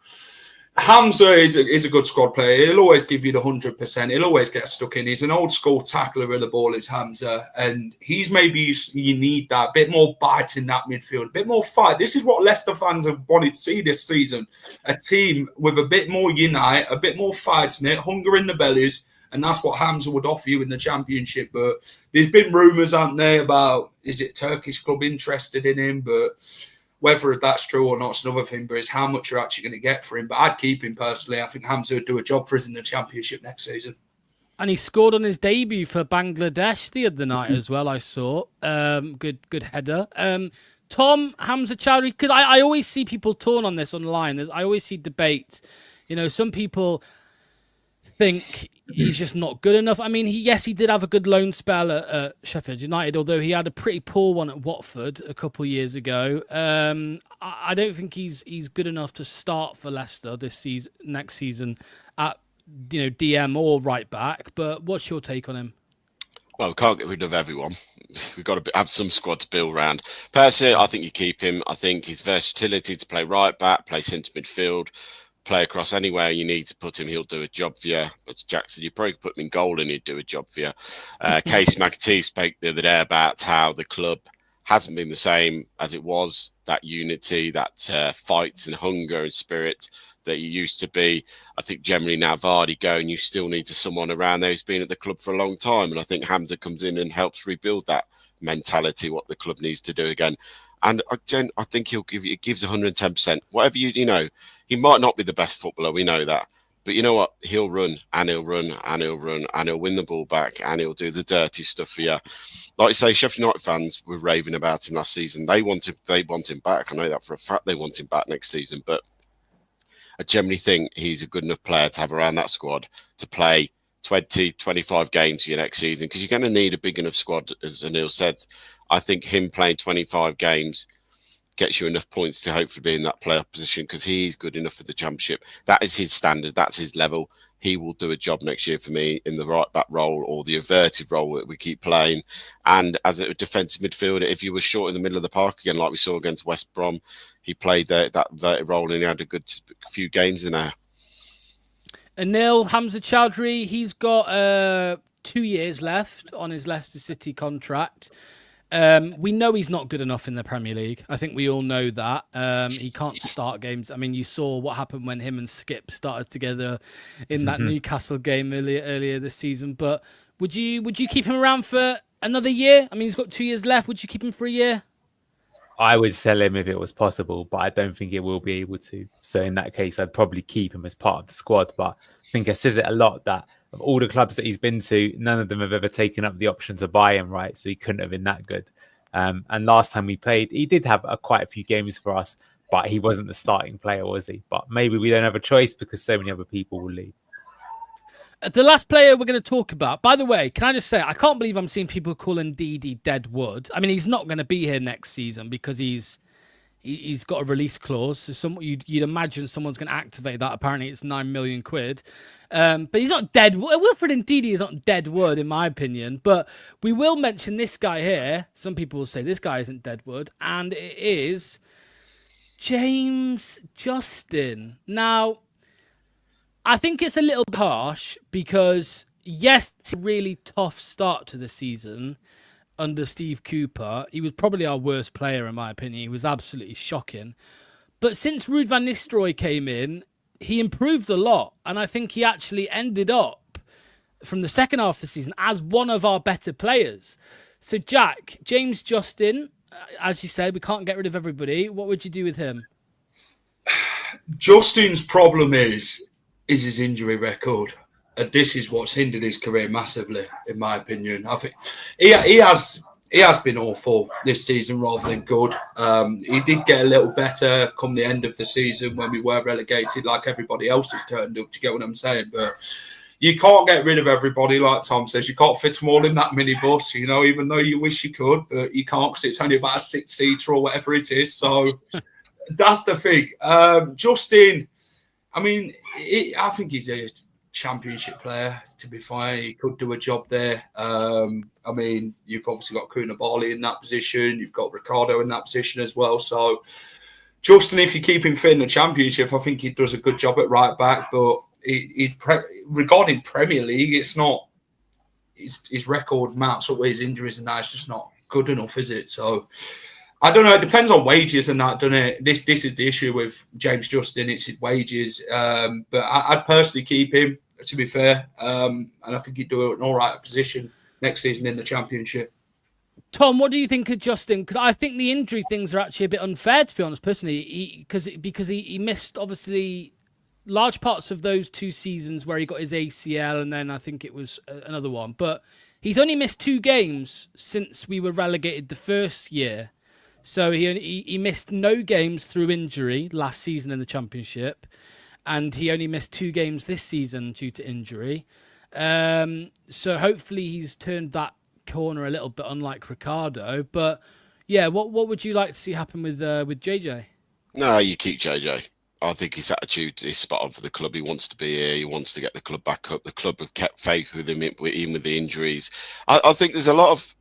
Hamza is a good squad player. He'll always give you the 100%. He'll always get stuck in. He's an old school tackler of the ball, is Hamza, and he's maybe you need that bit more bite in that midfield, a bit more fight. This is what Leicester fans have wanted to see this season: a team with a bit more unite, a bit more fight in it, hunger in the bellies. And that's what Hamza would offer you in the Championship. But there's been rumours, aren't there, about is it Turkish club interested in him? But whether that's true or not, it's another thing. But it's how much you're actually going to get for him. But I'd keep him personally. I think Hamza would do a job for us in the Championship next season. And he scored on his debut for Bangladesh the other night as well, I saw. Good header. Tom, Hamza Chowdhury, because I always see people torn on this online. I always see debate. Some people think he's just not good enough. I mean, he did have a good loan spell at Sheffield United, although he had a pretty poor one at Watford a couple of years ago. I don't think he's good enough to start for Leicester next season at DM or right back. But what's your take on him? Well, we can't get rid of everyone. We've got to have some squad to build around. Personally, I think you keep him. I think his versatility to play right back, play centre midfield, play across anywhere you need to put him, he'll do a job for you. As Jackson, you probably put him in goal and he'd do a job for you. Casey McAtee spoke the other day about how the club hasn't been the same as it was. That unity, that fight and hunger and spirit that you used to be. I think generally now Vardy going, you still need someone around there who's been at the club for a long time. And I think Hamza comes in and helps rebuild that mentality, what the club needs to do again. And I think it gives 110%. Whatever he might not be the best footballer, we know that. But you know what? He'll run and he'll run and he'll run and he'll win the ball back and he'll do the dirty stuff for you. Like you say, Sheffield United fans were raving about him last season. They want him back. I know that for a fact. They want him back next season. But I generally think he's a good enough player to have around that squad to play 20, 25 games for your next season, because you're going to need a big enough squad, as Anil said. I think him playing 25 games gets you enough points to hopefully be in that playoff position, because he's good enough for the Championship. That is his standard. That's his level. He will do a job next year for me in the right back role or the inverted role that we keep playing. And as a defensive midfielder, if you were short in the middle of the park again, like we saw against West Brom, he played that role and he had a good few games in there. Anil, Hamza Chowdhury, he's got 2 years left on his Leicester City contract. We know he's not good enough in the Premier League. I think we all know that. He can't start games. I mean, you saw what happened when him and Skip started together in that Newcastle game earlier this season. But would you keep him around for another year? I mean, he's got 2 years left. Would you keep him for a year? I would sell him if it was possible, but I don't think it will be able to. So in that case, I'd probably keep him as part of the squad. But I think it says it a lot that of all the clubs that he's been to, none of them have ever taken up the option to buy him, right? So he couldn't have been that good. And last time we played, he did have quite a few games for us, but he wasn't the starting player, was he? But maybe we don't have a choice because so many other people will leave. The last player we're going to talk about, by the way, can I just say, I can't believe I'm seeing people calling Didi Deadwood. I mean, he's not going to be here next season because he's got a release clause. So you'd imagine someone's going to activate that. Apparently, it's £9 million. But he's not Deadwood. Wilfred Ndidi is not Deadwood, in my opinion. But we will mention this guy here. Some people will say this guy isn't Deadwood, and it is James Justin. Now, I think it's a little bit harsh because, yes, it's a really tough start to the season under Steve Cooper. He was probably our worst player, in my opinion. He was absolutely shocking. But since Ruud van Nistelrooy came in, he improved a lot. And I think he actually ended up, from the second half of the season, as one of our better players. So, Jack, James Justin, as you said, we can't get rid of everybody. What would you do with him? Justin's problem is his injury record. And this is what's hindered his career massively, in my opinion. I think he has been awful this season rather than good. He did get a little better come the end of the season when we were relegated, like everybody else has turned up. Do you get what I'm saying? But you can't get rid of everybody, like Tom says. You can't fit them all in that minibus, even though you wish you could, but you can't because it's only about a 6-seater or whatever it is. So that's the thing. Justin, I mean, I think he's a Championship player, to be fair. He could do a job there. I mean, you've obviously got Koulibaly in that position. You've got Ricardo in that position as well. So, Justin, if you keep him fit in the Championship, I think he does a good job at right back. But regarding Premier League, it's not his record match up with his injuries and that. It's just not good enough, is it? So, I don't know. It depends on wages and that, doesn't it? This is the issue with James Justin. It's his wages. But I'd personally keep him, to be fair. And I think he'd do an all right position next season in the Championship. Tom, what do you think of Justin? Because I think the injury things are actually a bit unfair, to be honest, personally. Because he missed, obviously, large parts of those 2 seasons where he got his ACL and then I think it was another one. But he's only missed 2 games since we were relegated the first year. So he missed no games through injury last season in the Championship, and he only missed 2 games this season due to injury. So hopefully he's turned that corner a little bit, unlike Ricardo. But yeah, what would you like to see happen with JJ? No, you keep JJ. I think his attitude is spot on for the club. He wants to be here. He wants to get the club back up. The club have kept faith with him, even with the injuries. I think there's a lot of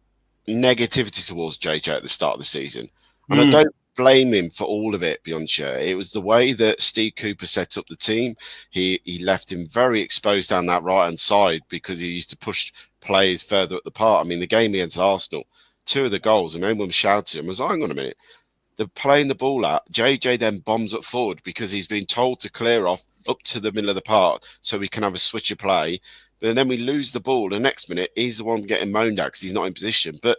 negativity towards JJ at the start of the season. And I don't blame him for all of it, beyond share. It was the way that Steve Cooper set up the team. He left him very exposed down that right-hand side because he used to push players further at the part. I mean, the game against Arsenal, 2 of the goals, and everyone shouted to him, was, hang on a minute. They're playing the ball out. JJ then bombs up forward because he's been told to clear off up to the middle of the park so we can have a switch of play. But then we lose the ball. The next minute, he's the one getting moaned at because he's not in position. But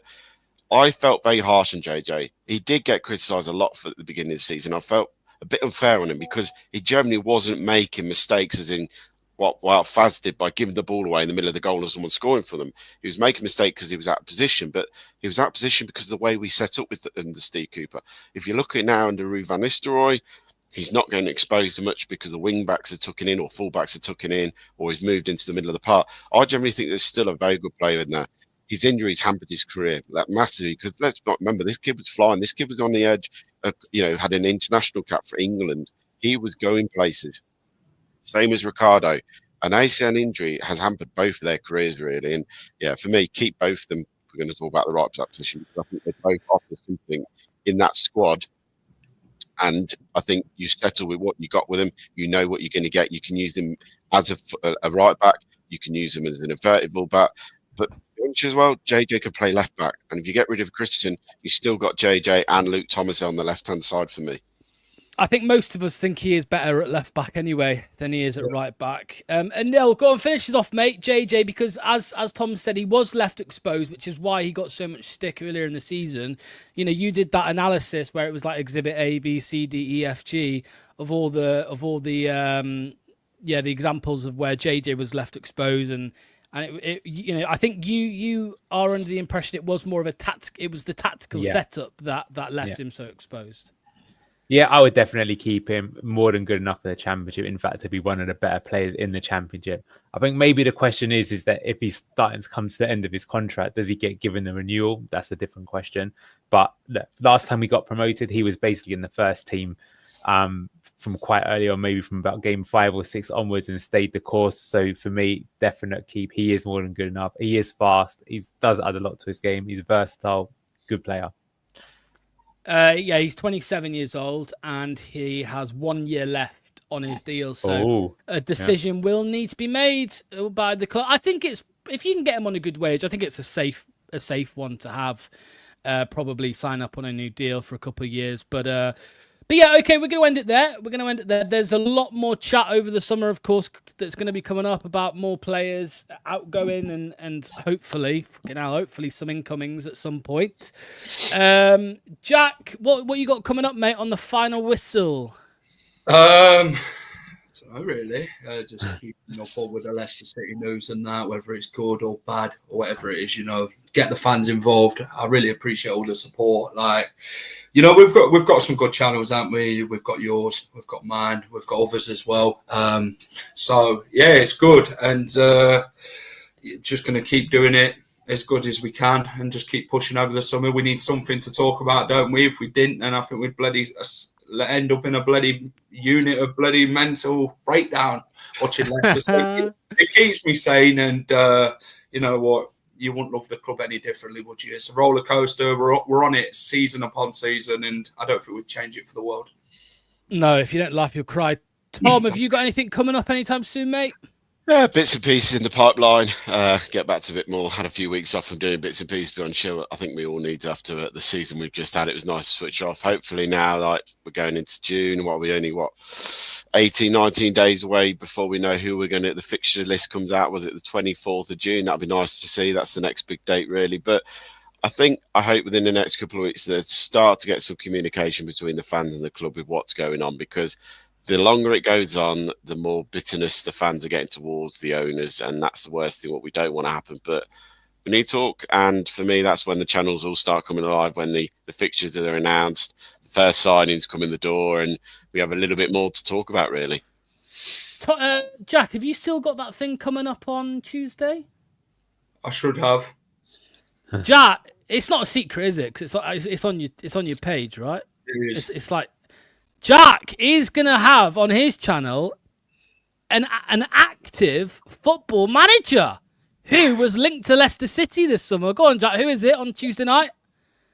I felt very harsh on JJ. He did get criticised a lot for the beginning of the season. I felt a bit unfair on him because he generally wasn't making mistakes, as in what Faz did by giving the ball away in the middle of the goal and someone scoring for them. He was making a mistake because he was out of position, but he was out of position because of the way we set up under Steve Cooper. If you look at it now under Ruud van Nistelrooy, he's not getting exposed as much because the wing backs are tucking in or full backs are tucking in, or he's moved into the middle of the park. I generally think there's still a very good player in there. His injuries hampered his career massively because let's not remember, this kid was flying. This kid was on the edge, had an international cap for England. He was going places. Same as Ricardo. An ACL injury has hampered both of their careers, really. And yeah, for me, keep both of them. We're going to talk about the right position. I think they both offer something in that squad. And I think you settle with what you got with them. You know what you're going to get. You can use them as a right back. You can use them as an inverted full back. But as well, JJ can play left back. And if you get rid of Christensen, you've still got JJ and Luke Thomas on the left-hand side for me. I think most of us think he is better at left back anyway than he is at right back. And Neil, go on, finish us off, mate. JJ, because as Tom said, he was left exposed, which is why he got so much stick earlier in the season. You know, you did that analysis where it was like exhibit A, B, C, D, E, F, G of all the examples of where JJ was left exposed, and I think you are under the impression it was more of it was the tactical setup that left him so exposed. Yeah, I would definitely keep him. More than good enough for the championship. In fact, to be one of the better players in the championship. I think maybe the question is that if he's starting to come to the end of his contract, does he get given the renewal? That's a different question. But last time he got promoted, he was basically in the first team from quite early on, maybe from about game 5 or 6 onwards, and stayed the course. So for me, definite keep. He is more than good enough. He is fast. He does add a lot to his game. He's versatile. Good player. He's 27 years old and he has 1 year left on his deal. So a decision will need to be made by the club. I think if you can get him on a good wage, I think it's a safe one to have. Probably sign up on a new deal for a couple of years. But yeah, okay, we're going to end it there. There's a lot more chat over the summer, of course, that's going to be coming up about more players outgoing and hopefully some incomings at some point. Jack, what you got coming up, mate, on the final whistle? I don't know, really. Just keeping up all with the Leicester City news and that, whether it's good or bad or whatever it is, get the fans involved. I really appreciate all the support. We've got some good channels, haven't we? We've got yours, we've got mine, we've got others as well. So yeah, it's good, and just going to keep doing it as good as we can, and just keep pushing over the summer. We need something to talk about, don't we? If we didn't, then I think we'd bloody end up in a bloody unit of bloody mental breakdown watching Leicester City. It keeps me sane, and you know what? You wouldn't love the club any differently, would you? It's a roller coaster. We're on it season upon season, and I don't think we'd change it for the world. No, if you don't laugh, you'll cry. Tom, have you got anything coming up anytime soon, mate? Yeah, bits and pieces in the pipeline. Get back to a bit more. Had a few weeks off from doing bits and pieces beyond show. I think we all need after the season we've just had. It was nice to switch off. Hopefully now, we're going into June. We only 18, 19 days away before we know who we're going to. The fixture list comes out. Was it the 24th of June? That'd be nice to see. That's the next big date, really. But I hope within the next couple of weeks that start to get some communication between the fans and the club with what's going on, because the longer it goes on, the more bitterness the fans are getting towards the owners, and that's the worst thing, what we don't want to happen. But we need talk, and for me, that's when the channels all start coming alive, when the fixtures are announced, the first signings come in the door, and we have a little bit more to talk about, really. Jack, have you still got that thing coming up on Tuesday? I should have. Jack, it's not a secret, is it? Because it's on your page, right? It is. It's like Jack is gonna have on his channel an active football manager who was linked to Leicester City this summer. Go on, Jack. Who is it on Tuesday night?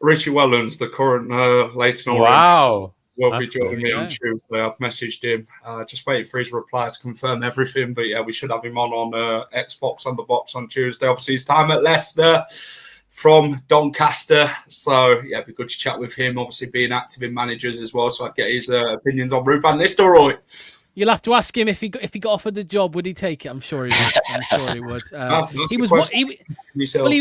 Richie Wellens, the current Leighton Orient. Wow. Will be That's joining me cool, on yeah. Tuesday. I've messaged him. Just waiting for his reply to confirm everything. But yeah, we should have him on Xbox on the box on Tuesday. Obviously, his time at Leicester from Doncaster. So yeah, it'd be good to chat with him. Obviously, being active in managers as well. So I'd get his opinions on Ruud van Nistelrooy. You'll have to ask him if he got offered the job, would he take it? I'm sure he would. That's He the was question yourself. well,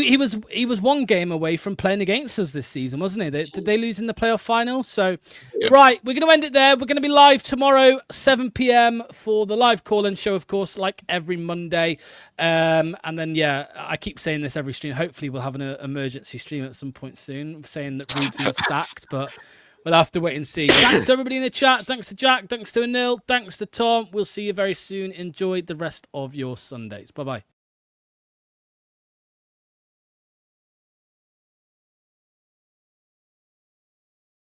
he was one game away from playing against us this season, wasn't he? Did they lose in the playoff final? So, Yeah. right, we're going to end it there. We're going to be live tomorrow, 7 p.m. for the live call-in show, of course, like every Monday. And then, yeah, I keep saying this every stream. Hopefully, we'll have an emergency stream at some point soon, saying that Ruud's been sacked, but we'll have to wait and see. Thanks to everybody in the chat. Thanks to Jack. Thanks to Anil. Thanks to Tom. We'll see you very soon. Enjoy the rest of your Sundays. Bye-bye.